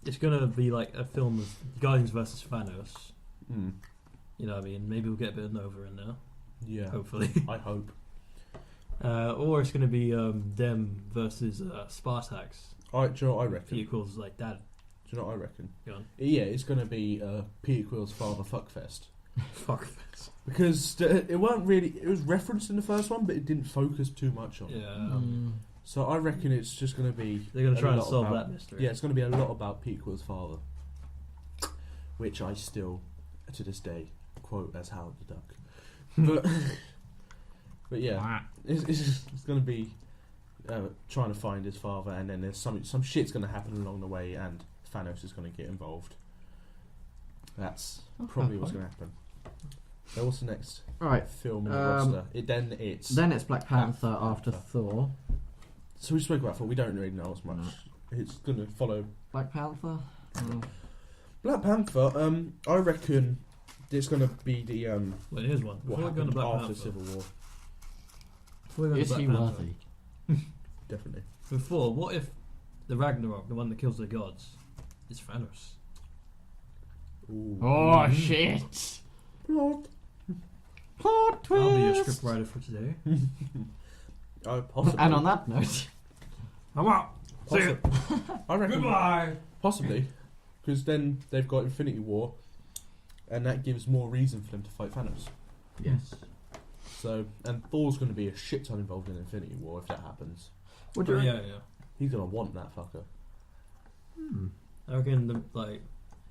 it's gonna be like a film of Guardians versus Thanos. You know what I mean? Maybe we'll get a bit of Nova in there. yeah, Hopefully. I hope. Or it's gonna be them versus Spartax. Do you know what I reckon? Peter Quill's like dad. Do you know what I reckon? Go on. Yeah, it's going to be Peter Quill's father fuckfest. Fuck this. Because it weren't really. It was referenced in the first one, but it didn't focus too much on it. Yeah. So I reckon it's just going to be. They're gonna a try and lot solve about- that mystery. Yeah, it's going to be a lot about Peter Quill's father, which I still, to this day, quote as Howard the Duck. But yeah, it's going to be trying to find his father, and then there's some shit's going to happen along the way, and Thanos is going to get involved. That's probably what's going to happen. So what's the next Right. film in the roster? Then it's Black Panther after Panther. Thor. So we spoke about Thor. We don't really know as much. No. It's going to follow Black Panther. Black Panther. I reckon it's going to be the Well, here's one. what Before we go into happened Black after Panther, Civil War. before we go into Is Black he Panther, worthy? Definitely. Before, what if the Ragnarok, the one that kills the gods, is Thanos? Ooh. Oh shit! Plot. Plot twist. I'll be your scriptwriter for today. Possibly. And on that note, I'm out. See ya. I reckon Goodbye. possibly, because then they've got Infinity War, and that gives more reason for them to fight Thanos. yes. So, and Thor's going to be a shit ton involved in Infinity War if that happens. What do you Yeah, reckon? yeah. He's going to want that fucker. I reckon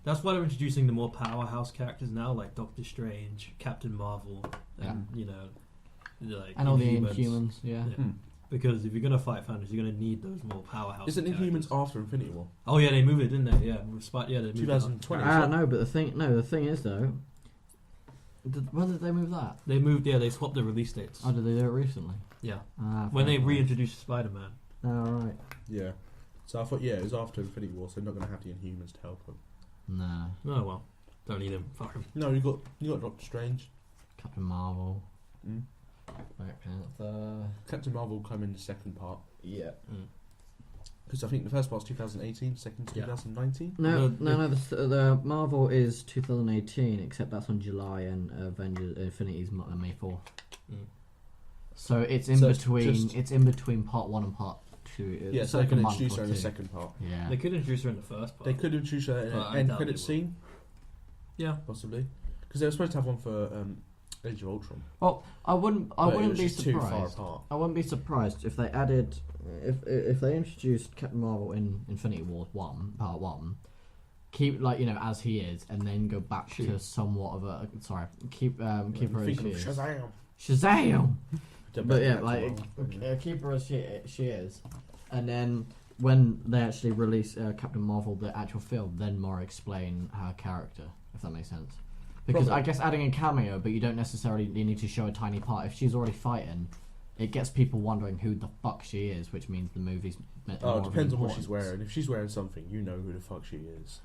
that's why they're introducing the more powerhouse characters now, like Doctor Strange, Captain Marvel, and you know, like And all the Inhumans. Inhumans, yeah. Yeah. Because if you're gonna fight Thanos, you're gonna need those more powerhouse. Isn't characters. Inhumans after Infinity War? Oh yeah, they moved it, didn't they? Yeah, they moved it up. 2020. No, but the thing is though, when did they move that? They moved. Yeah, they swapped the release dates. Oh, did they do it recently? Yeah, fair when they point. reintroduced Spider-Man. Oh, right. Yeah. So I thought, it was after Infinity War, so they're not going to have the Inhumans to help them. Nah. Oh well, don't need him. Fuck him. No, you got Doctor Strange. Captain Marvel. Mm. Black Panther. Captain Marvel will come in the second part. Yeah. Because I think the first part's 2018, second Yeah. 2019. No, The- the Marvel is 2018, except that's on July, and Avengers Infinity's May 4th. Mm. So it's in So it's between. just- It's in between part 1 and part 2. Yeah, so they can introduce her in the second part. Yeah. They could introduce her in the first part. They could introduce her in But an I end doubt credit they will. scene, Yeah. possibly. Because they were supposed to have one for Age of Ultron. Well, I wouldn't But it was be just too far surprised. apart. I wouldn't be surprised if they added, if they introduced Captain Marvel in Infinity War 1, part 1, keep as he is, and then go back to somewhat of a keep her as Think she of is. Shazam! Shazam! But yeah, Captain Marvel. keep her as she is, and then when they actually release Captain Marvel, the actual film, then more explain her character, if that makes sense. Because Probably. I guess adding a cameo, but you don't necessarily need to show a tiny part. If she's already fighting, it gets people wondering who the fuck she is, which means the movie's. Oh, it depends on what she's wearing. If she's wearing something, you know who the fuck she is.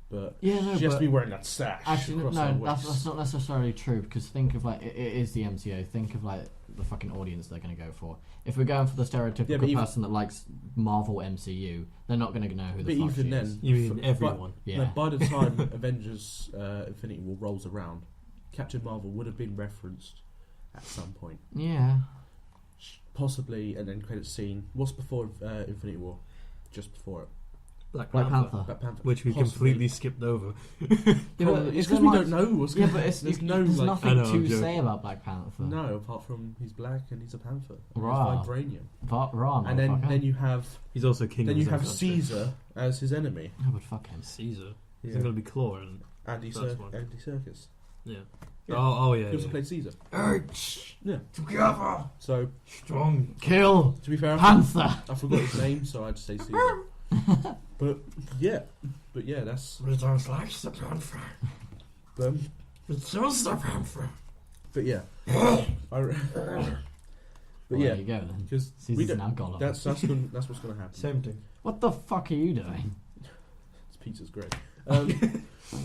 But yeah, no, she has to be wearing that sash. Actually, across no, her that's waist. not necessarily true, because think of like it is the MCU. Think of like the fucking audience they're going to go for. If we're going for the stereotypical person that likes Marvel MCU, they're not going to know who the fuck she is. You mean everyone? No, by the time Avengers Infinity War rolls around, Captain Marvel would have been referenced at some point. Yeah. Possibly an end credit scene. What's before Infinity War? Just before it. Black Panther. Black Panther. Which we completely skipped over. It's because we don't know what's going to happen. There's no nothing I'm to joking. say about Black Panther. No, apart from he's black and he's a panther. And Right. he's vibranium. Raw, And then you have He's also king. then of you his own have country. Caesar as his enemy. I would fuck him. Caesar. Yeah. He's going to be Claw. And, Andy First one. Serkis. yeah. Yeah. Oh yeah. He also yeah. played Caesar. Yeah. Together. So Strong. Kill to be fair, Panther. I forgot his name, so I had to say Caesar. but yeah, that's. We don't like the Panther. But It's the Panther. yeah, but Well, yeah, there you go then. because we Caesar's don't. now gone. That's what's going to happen. Same thing. What the fuck are you doing? This pizza's great.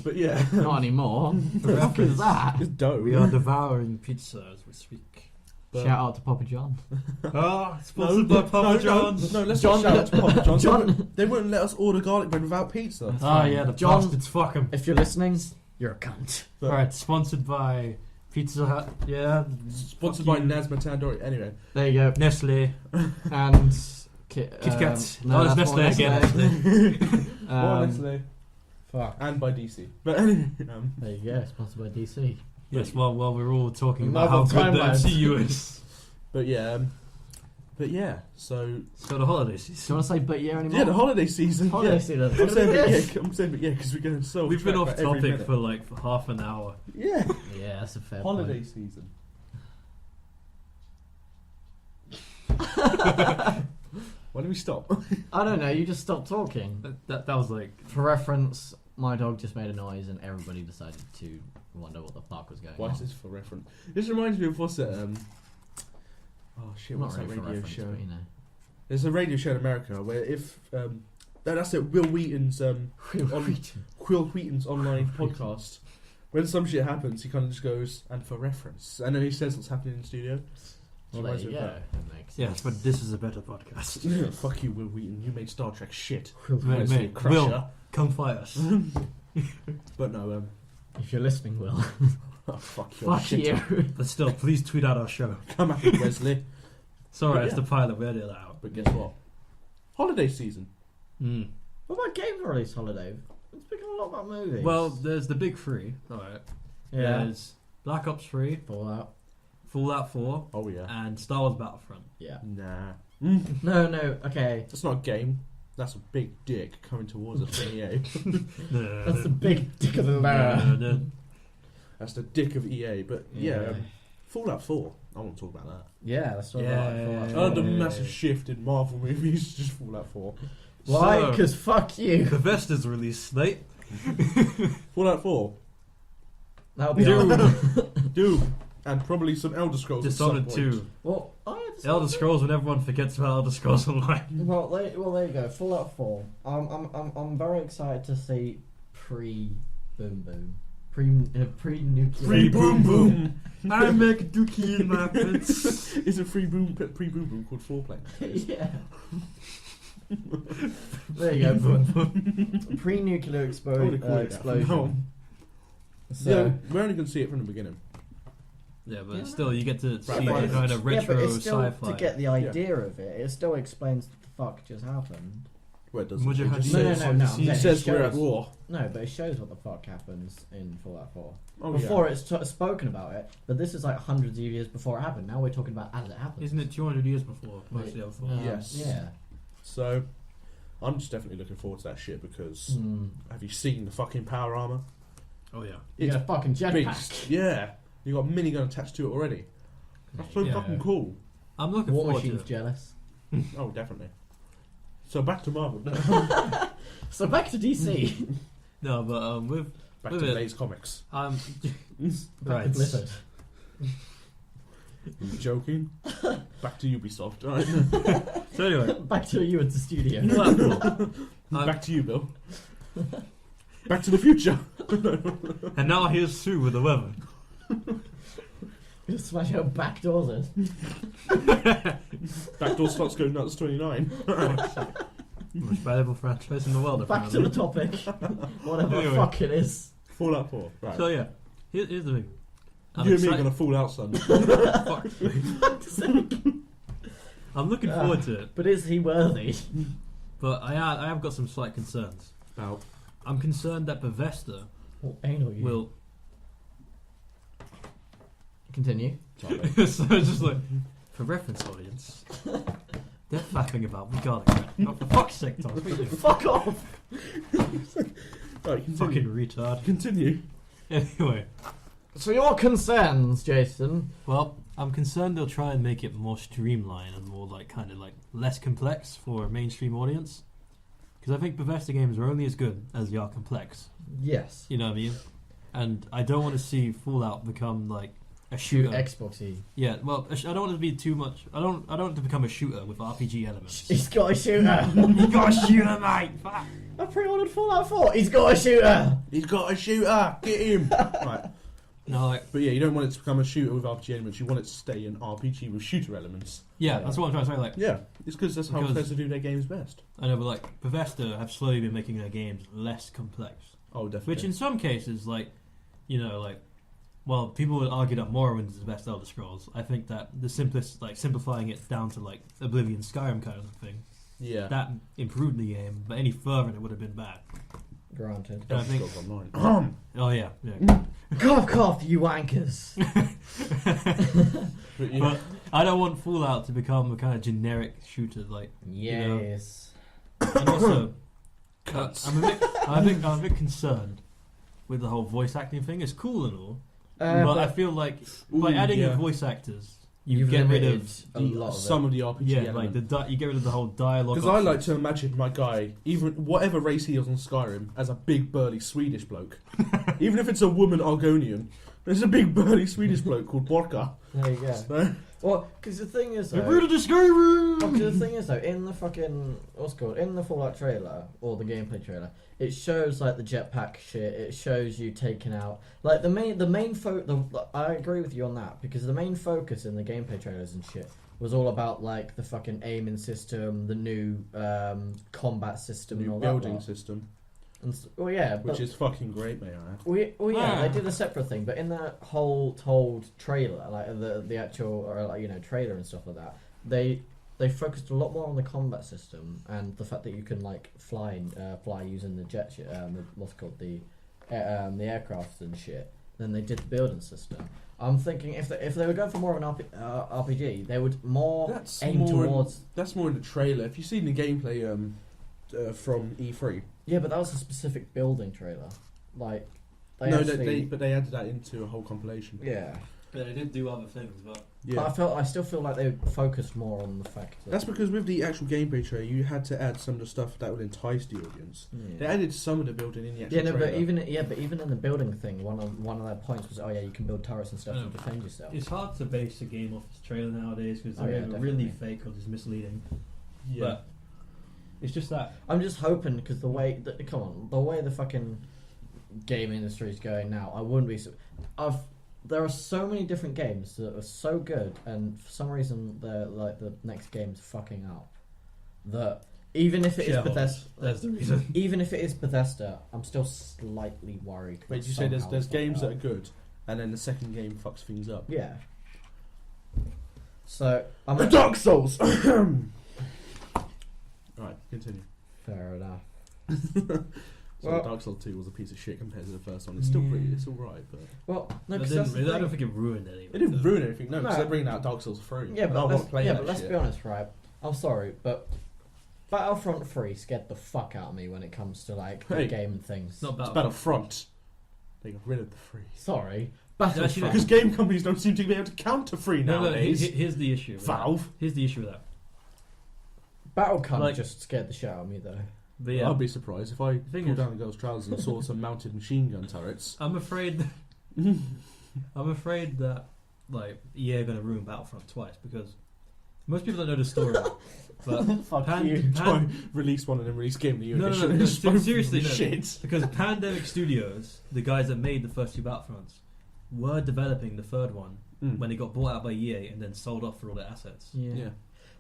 But yeah, Not anymore. The fuck is that? it's dope. We are devouring pizza as we speak. But- Shout out to Papa John. Sponsored by Papa John's. No, let's John- not shout out to Papa John's. John- They wouldn't let us order garlic bread without pizza. Oh yeah, the John- bastards. Fuck 'em. If you're listening, you're a cunt. But Alright, sponsored by Pizza Hut. Yeah. sponsored Fuck by you. Nazma Tandori. Anyway, There you go. Nestle. And Kit Kats. no, It's that's Nestle more again. Nestle. more Nestle Fuck. and by DC. But anyway, There you go. Sponsored by DC. Yes, while we're all talking Marvel about how good the timelines. MCU is. but yeah. So So the holiday Do season. you want to say but yeah anymore? yeah, the holiday season. Holiday Yeah. season. I'm saying but yeah, because we're going so. We've been off topic minute. for like half an hour. Yeah, Yeah, that's a fair holiday point. season. Why did we stop? I don't know. You just stopped talking. That was like For reference, my dog just made a noise, and everybody decided to wonder what the fuck was going Why on. is this for reference? This reminds me of what's it? Oh shit! Not What's really that for radio reference, show? but you know. There's a radio show in America where if no, that's it. Will Wheaton's Will Wheaton's online podcast. When some shit happens, he kind of just goes and for reference, and then he says what's happening in the studio. Well, there you go. That makes yes, sense. but this is a better podcast. Fuck you, Will Wheaton. You made Star Trek shit. Mate, Crusher. Will, come fight us. But no, If you're listening, Will. oh, fuck your Fuck shit. you. But still, please tweet out our show. Come at me, Wesley. Sorry, But it's yeah. the pilot. We edit that out. But guess what? Holiday season. Mm. What about game release holiday? We're speaking a lot about movies. Well, there's the big three. Alright. yeah. There's Black Ops 3, Fallout. Fallout 4, Oh yeah. and Star Wars Battlefront. Yeah. Nah. No. Okay. That's not a game. That's a big dick coming towards us from EA. That's the big dick of the bear. That's the dick of EA. But yeah, Fallout 4. I want to talk about that. Yeah, that's what Yeah. about Fallout. Another massive shift in Marvel movies. Just Fallout 4. Why? So- Because fuck you. Bethesda's release slate. Fallout 4. That'll be Doom. Doom. And probably some Elder Scrolls. at some Dishonored point. 2. Well, Elder Scrolls when everyone forgets about Elder Scrolls Online. Well, there you go. Fallout 4. I'm very excited to see pre-boom boom, pre-nuclear. Free boom boom. I make dookie in my pits. Is a pre boom boom called Foreplay? Yeah. There you go. Pre-nuclear explosion. So, Yeah, we're only going to see it from the beginning. Yeah, but still, you get to see Right, the kind of yeah, retro but it's still sci-fi. to get the idea of it. It still explains what the fuck just happened. Well, it doesn't. Would you It have just to says- No. It Yeah, says it we're at shows. war. No, but it shows what the fuck happens in Fallout 4. Oh, Before it's spoken about it, but this is like hundreds of years before it happened. Now we're talking about as it happened. Isn't it 200 years before most of the other films? Yes. Yeah. So, I'm just definitely looking forward to that shit because Mm. have you seen the fucking power armor? Oh yeah. You It's got a fucking beast. jetpack. Yeah, you got a minigun attached to it already. That's so Yeah. fucking cool. I'm looking War forward to Machine's it. jealous. Oh, definitely. So back to Marvel. So back to DC. No, but with Back Wait to a minute. Blaze Comics. Back to right. Blizzard. You joking? Back to Ubisoft. All right. So anyway, Back to you at the studio. Back to you, Bill. Back to the future. and now here's Sue with the weather. Just smash out back doors in. Backdoor slots go nuts 29. Most valuable franchise in the world. Back to the topic. Whatever Anyway. the fuck it is. Fallout 4. Right. So yeah, here's the thing. You and me are going to fall out, son. I'm looking forward to it, But is he worthy? but I have got some slight concerns. About. I'm concerned that Bethesda What anal you? will. Continue. So it's just like, for reference audience, they're fapping about regarding. Oh, for fuck's sake, Tom. What are you doing? Fuck off! Right, continue. Fucking retard. Continue. Anyway, So your concerns, Jason. well, I'm concerned they'll try and make it more streamlined and more like kind of like less complex for a mainstream audience. Because I think Bethesda games are only as good as they are complex. Yes. You know what I mean? And I don't want to see Fallout become like a shooter. Xboxy. Yeah, well, I don't want it to be too much. I don't want it to become a shooter with RPG elements. He's got a shooter. You got a shooter, mate. Fuck. I pre-ordered Fallout 4. He's got a shooter. He's got a shooter. Get him. Right. No, like, But yeah, you don't want it to become a shooter with RPG elements. You want it to stay an RPG with shooter elements. yeah, that's what I'm trying to say. Like, Yeah, it's because that's how Because- Bethesda do their games best. I know, but like Bethesda have slowly been making their games less complex. Oh, definitely. Which in some cases, like, you know, like, well, people would argue that Morrowind is the best Elder Scrolls. I think that the simplest, like, simplifying it down to like Oblivion, Skyrim kind of thing, yeah. that improved the game. But any further, it would have been bad. Granted. And I think, Online. oh yeah, yeah. Cough, cough, you wankers. But, yeah. But I don't want Fallout to become a kind of generic shooter, like. Yes. And also, Cuts. I'm a bit concerned with the whole voice acting thing. It's cool and all, but I feel like by Ooh, adding yeah. the voice actors, you You've get rid limited of a lot of some it. of the RPG yeah, element. like you get rid of the whole dialogue. Because I like options. to imagine my guy, even whatever race he is on Skyrim, as a big burly Swedish bloke. Even if it's a woman Argonian, there's a big burly Swedish bloke called Borka. There you go. So, Well, because the thing is, Get though, rid of the Skyrim. well, 'cause the thing is, though, in the fucking what's it called in the Fallout trailer or the gameplay trailer, it shows like the jetpack shit. It shows you taking out like the main I agree with you on that because the main focus in the gameplay trailers and shit was all about like the fucking aiming system, the new combat system, and new all building that. system, Well, yeah, which but is fucking great, may I add. well, yeah, Ah. they did a separate thing, but in the whole told trailer, like the actual or like trailer and stuff like that, they focused a lot more on the combat system and the fact that you can like fly using the jet shit, what's it called the aircraft and shit, than they did the building system. I'm thinking if they were going for more of an RPG, they would aim towards. That's more in the trailer. If you've seen the gameplay from E3, Yeah, but that was a specific building trailer. Like, but they added that into a whole compilation. yeah. But they did do other things, but Yeah. But I still feel like they focused more on the fact that That's because with the actual gameplay trailer, you had to add some of the stuff that would entice the audience. They added some of the building in the actual trailer. but even in the building thing, one of their points was, you can build turrets and stuff to defend yourself. it's hard to base a game off its trailer nowadays because Oh, they're yeah, either really definitely. fake or just misleading. Yeah. But it's just that. I'm just hoping because the way the fucking game industry is going now, I wouldn't be. There are so many different games that are so good, and for some reason, the next game's fucking up. That even if it is Bethesda, That's the reason. even if it is Bethesda, I'm still slightly worried. Wait, you say there's games that are good, and then the second game fucks things up. Yeah. So I'm The Dark Souls. Right, continue. fair enough. So Well- Dark Souls 2 was a piece of shit compared to the first one. It's still pretty. It's all right, but Well, no, But because it that's didn't, the I don't thing. think it ruined anything. it didn't ruin anything. No, because No. they're bringing out Dark Souls 3. Yeah, And but I want to play that let's shit. be honest, right? I'm sorry, but Battlefront 3 scared the fuck out of me when it comes to like the Hey. game and things. It's not It's about Battlefront. They got rid of the free. Sorry, Actually, Battlefront. Because game companies don't seem to be able to counter free No, nowadays. here's the issue. with that. Valve. Here's the issue with that. Battlefront like- just scared the shit out of me though. But yeah, I'd be surprised if I thing pulled is- down a girl's trousers and saw some mounted machine gun turrets. I'm afraid. I'm afraid that like EA are going to ruin Battlefront twice because Most people don't know the story. But Fuck you. Release one and then release Game of the Year. No, seriously, no. Shit. Because Pandemic Studios, the guys that made the first 2 Battlefronts, were developing the third one when it got bought out by EA and then sold off for all their assets. Yeah.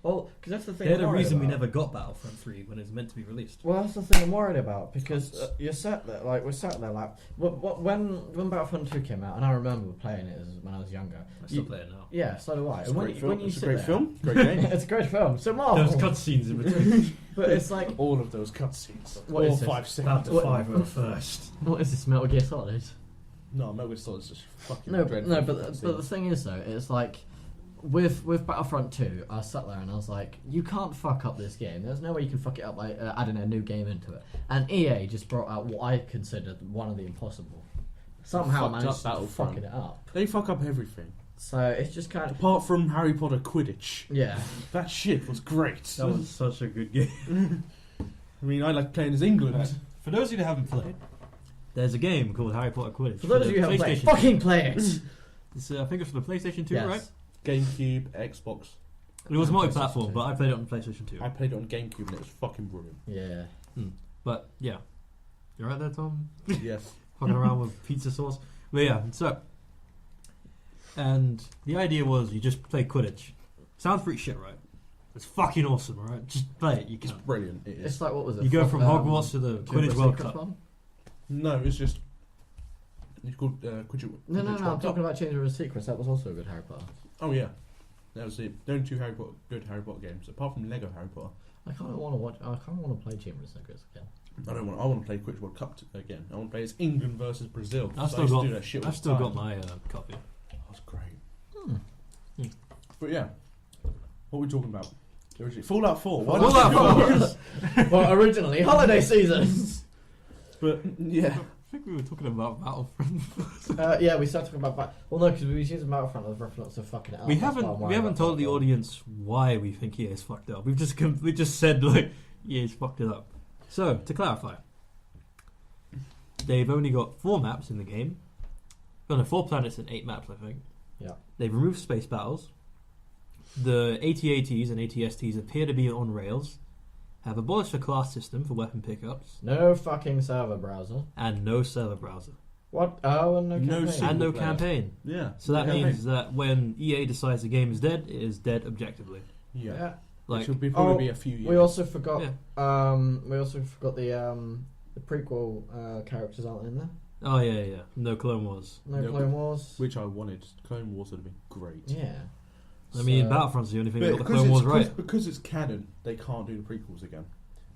Well, because that's the thing. They're the reason we never got Battlefront 3 when it was meant to be released. Well, that's the thing I'm worried about, because you're sat there, like, we're sat there, like, when Battlefront 2 came out, and I remember playing it when I was younger. I still play it now. Yeah, so do I. It's And a when, great film. when you It's a sit great there, film. Great game. it's a great film. So Marvel. There's cutscenes in between. But it's like, All of those cutscenes. What is this? 5 Down seconds. to 5 were first. what is this, Metal Gear Solid? No, Metal Gear Solid's just fucking No, dreadful. but the thing is, though, it's like, with Battlefront 2, I sat there and I was like, you can't fuck up this game. There's no way you can fuck it up by adding a new game into it. And EA just brought out what I considered one of the impossible. Somehow Fucked managed up to Battlefront. fucking it up. They fuck up everything. So it's just kind of... Apart from Harry Potter Quidditch. Yeah. That shit was great. That was such a good game. I mean, I like playing as England. For those of you that haven't played, there's a game called Harry Potter Quidditch. For those of you who haven't played, PlayStation fucking play it! 2. It's, I think it's for the PlayStation 2, Yes. right? GameCube, Xbox. It was And multi-platform, PlayStation 2. but I played it on PlayStation 2. I played it on GameCube and it was fucking brilliant. Yeah. But yeah, you right there, Tom? Yes. Fucking around with pizza sauce. But yeah, so and the idea was you just play Quidditch. Sounds pretty shit, right? It's fucking awesome, alright? Just play it. You It's can. brilliant. It is. It's like, what was it? You go from Hogwarts to the Chamber Quidditch of World Secrets Cup. one? No, it's just. It's called Quidditch. No, Quidditch I'm World Cup. talking about Chamber of Secrets. That was also a good Harry Potter. Oh yeah, that was it. The only 2 good Harry Potter games, apart from Lego Harry Potter. I kind of want to watch. I kind of want to play Chamber of Secrets again. I don't want. I want to play Quidditch World Cup again. I want to play as England versus Brazil. I've So still I used to got. do that shit all I've the still time. got my copy. That's great. Hmm. But yeah, what were we talking about? Originally, Fallout 4. Why Fallout did you- 4. Well, originally holiday seasons. But yeah, I think we were talking about Battlefront. Yeah, we started talking about. Well, no, because we was using Battlefront as reference to fucking it up. We That's why I'm haven't worried told the about audience why we think EA's fucked up. We just said like EA's fucked it up. So to clarify, they've only got 4 maps in the game. Oh no, 4 planets and 8 maps, I think. Yeah. They've removed space battles. The AT-ATs and AT-STs appear to be on rails. Have abolished the class system for weapon pickups. No fucking server browser. And no server browser. What? Oh, and no No campaign. single And no player. campaign. yeah. So that Yeah. means that when EA decides the game is dead, it is dead objectively. Yeah. Yeah. Like, It should probably Oh, be a few years. We also forgot. yeah. We also forgot the prequel characters aren't in there. Oh yeah. No Clone Wars. No Yeah, Clone Wars. Which I wanted. Clone Wars would have been great. Yeah. I mean, So- Battlefront's the only thing that got the because Clone Wars it's, right. because it's canon, they can't do the prequels again.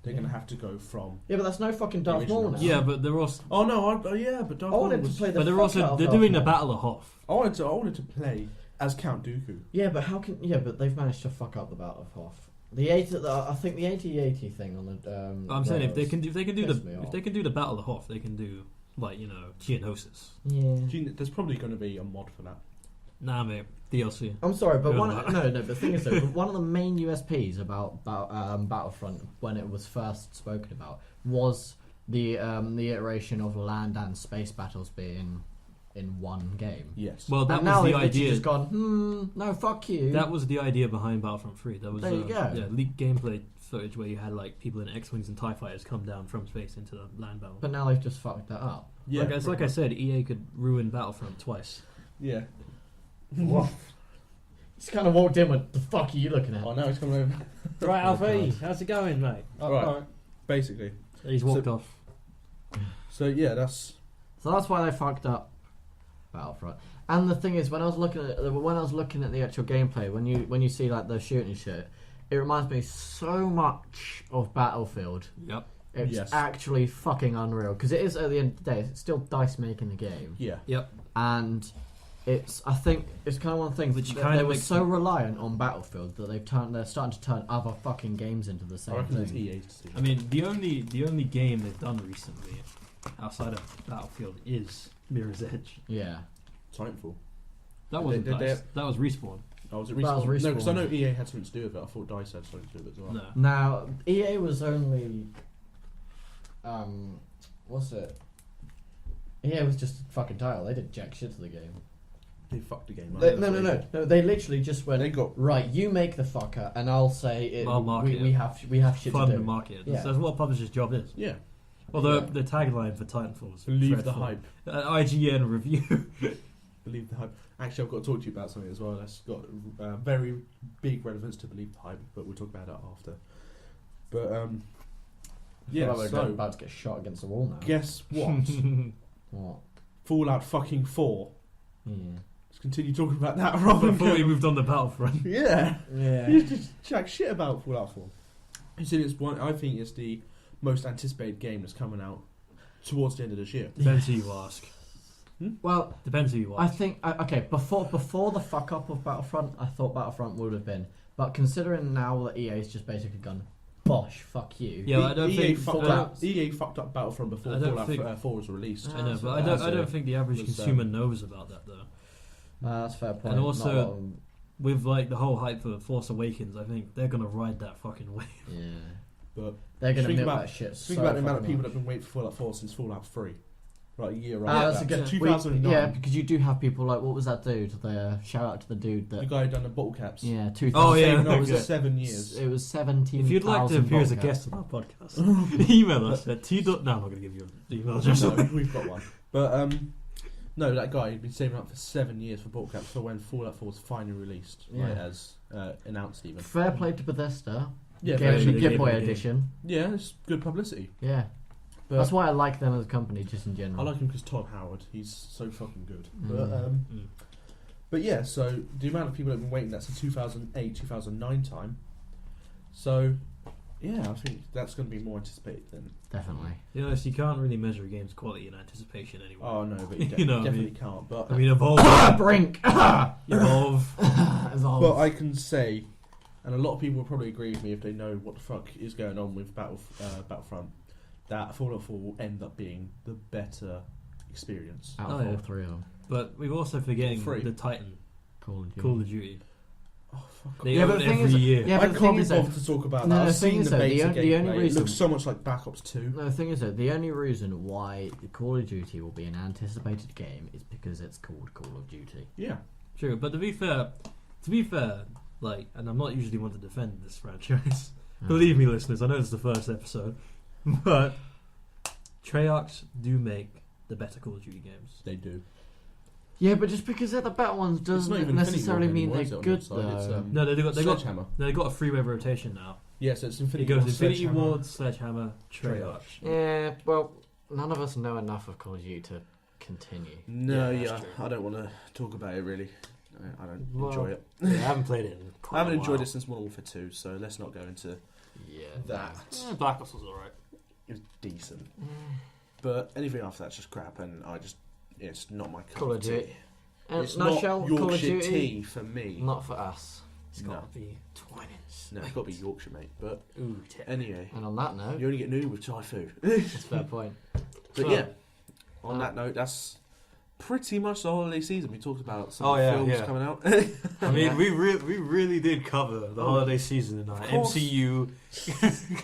They're Yeah. going to have to go from. Yeah, but that's no fucking Darth Original. Maul now. Yeah, but they're also, Oh no! Yeah, but Darth I Maul wanted to was. play the. but they're fuck out also of they're Darth doing the Maul. Battle of Hoth. I wanted to play as Count Dooku. Yeah, but how can? Yeah, but they've managed to fuck up the Battle of Hoth. I think the 80-80 thing on the. I'm saying if they rails can do pissed me if off. they can do the Battle of Hoth, they can do like Geonosis. Yeah. There's probably going to be a mod for that. Nah, mate, DLC. I'm sorry, but No, one no. no, but the thing is though, one of the main USPs about Battlefront when it was first spoken about was the iteration of land and space battles being in one game. Yes. Well, that And now was the they've literally idea. just gone, no, fuck you. That was the idea behind Battlefront 3. That was There you go. yeah, leaked gameplay footage where you had like people in X-wings and TIE fighters come down from space into the land battle. But now they've just fucked that up. yeah. like I said, EA could ruin Battlefront twice. Yeah. What? He's kind of walked in with, the fuck are you looking at? Oh, now he's coming over. Right, Alfie, how's it going, mate? Right. Basically. He's walked off. So yeah, that's. So that's why they fucked up Battlefront. And the thing is, when I was looking at the actual gameplay, when you see like the shooting shit, it reminds me so much of Battlefield. Yep. It's Yes. actually fucking unreal because it is at the end of the day, it's still DICE making the game, Yeah. Yep. and I think it's kind of one of the things Which that kind they of were makes so reliant on Battlefield that they're starting to turn other fucking games into the I same reckon it's thing. EA's decision. I mean, the only game they've done recently outside of Battlefield is Mirror's Edge. Yeah. Titanfall. That wasn't They- DICE. That was Respawn. Oh, was it That was Respawn? No, because I Respawn. know EA had something to do with it. I thought DICE had something to do with it as well. No. Now EA was only, what's it? EA was just a fucking title. They did jack shit to the game. They fucked the game up. No. They literally just went. They got right. You make the fucker, and I'll say it. I'll market we it. have shit Fund to the do. market. Yeah. That's what a publisher's job is. yeah. Although Yeah. the tagline for Titanfall is Believe the dreadful. hype. IGN review. Believe the hype. Actually, I've got to talk to you about something as well. That's got very big relevance to believe the hype, but we'll talk about it after. But I yeah. feel like we're So about to get shot against the wall now. guess what? What? Fallout fucking 4. Yeah. Let's continue talking about that rather Before we than moved on to Battlefront. yeah. Yeah. You just chat shit about Fallout 4. You see, it's one. I think it's the most anticipated game that's coming out towards the end of this year. Depends who you ask. Well, Depends who you I ask. think okay. Before the fuck up of Battlefront, I thought Battlefront would have been. But considering now that EA's just basically gone, bosh, fuck you. Yeah, I don't EA think fucked up Battlefront before I don't Fallout think- 4 was released. I know, so but I don't think the average was, consumer knows about that though. That's a fair point. And also- Not a lot of- With like the whole hype for Force Awakens, I think they're gonna ride that fucking wave. yeah, But they're gonna think milk about- that shit. think so about the amount of fucking people much. that have been waiting for Fallout 4 since Fallout 3. Right, a year Ah, right. that's a good. 2009. Yeah, because you do have people like what was that dude? The shout out to the dude The that. guy who done the bottle caps. Yeah, 2000. Oh, yeah. No, it was Okay. 7 years. It was 17. If you'd like to appear as a guest on our podcast, email us at t. No, I'm not going to give you the email address. No, we've got one. But no, that guy had been saving up for 7 years for bottle caps for when Fallout 4 was finally released, Yeah. like, as announced even. Fair play to Bethesda. Yeah, Gave fair the play. Game Boy Gave it a edition. yeah, it's good publicity. Yeah, But that's why I like them as a company, just in I general. like him because Todd Howard, he's so fucking good. Mm. But yeah, so the amount of people that have been waiting, that's in 2008, 2009 time. So yeah, I think that's going to be more anticipated than. Definitely. You know, so you can't really measure a game's quality in anticipation anyway. Oh no, but you, You know what I definitely mean? can't. But I mean, Evolve. Brink. Evolve. but I can say, and a lot of people will probably agree with me if they know what the fuck is going on with Battlefront, that Fallout 4 will end up being the better experience. Out Oh, of all yeah. three of them, But we've also forgetting Free. the Titan, Call of Duty. Call of Duty. Oh fuck! They Yeah, own but it the thing every is- year. yeah, I but the can't thing be is that- bothered to talk about No, that. the I've thing seen is the that beta the only gameplay. It reason- looks so much like Black Ops 2. No, the thing is that the only reason why Call of Duty will be an anticipated game is because it's called Call of Duty. Yeah. True, but to be fair, like, and I'm not usually one to defend this franchise. Believe me, listeners, I know it's the first episode, but Treyarch do make the better Call of Duty games. They do. Yeah, but just because they're the better ones It's not doesn't even necessarily Infinity mean Ward they're anymore, good is it, on your side? though. It's, No, they got Sledgehammer. they got a three-way rotation now. Yeah, so it's It Infinity goes Ward, Infinity Sledgehammer. Ward, Sledgehammer, Treyarch. Yeah, well, none of us know enough of Call of Duty to continue. No, Yeah, yeah, that's true. I don't want to talk about it really. I don't Well, enjoy it. I haven't played it in quite I haven't a enjoyed while. it since Modern Warfare 2, so let's not go into Yeah, that. Black Ops was alright. It was decent. But anything after that's just crap, and it's not my cup Call of tea. Duty. And It's nutshell, not Call of Yorkshire Duty, tea for me. not for us. It's No. got to be Twinings. No, it's got to be Yorkshire, mate. But Ooh, anyway, And on that note, you only get new with Thai food. that's a fair point. But So- yeah, on that note, that's pretty much the holiday season. We talked about some Oh, of the yeah, films yeah. coming out. I mean, we really did cover the holiday season in our course. MCU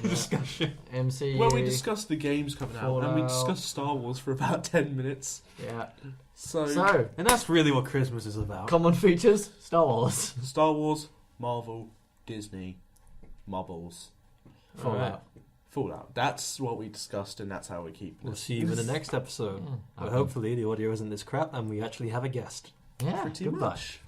discussion. MCU. Well, we discussed the games coming out, and we Fallout. discussed Star Wars for about 10 minutes. Yeah. So, So, And that's really what Christmas is about. common features: Star Wars, Star Wars, Marvel, Disney, Marbles, Fallout. Fallout. That's what we discussed, and that's how we keep We'll this. see you in the next episode. Yeah. But hopefully the audio isn't this crap and we actually have a guest. Yeah. Pretty Goodbye. much.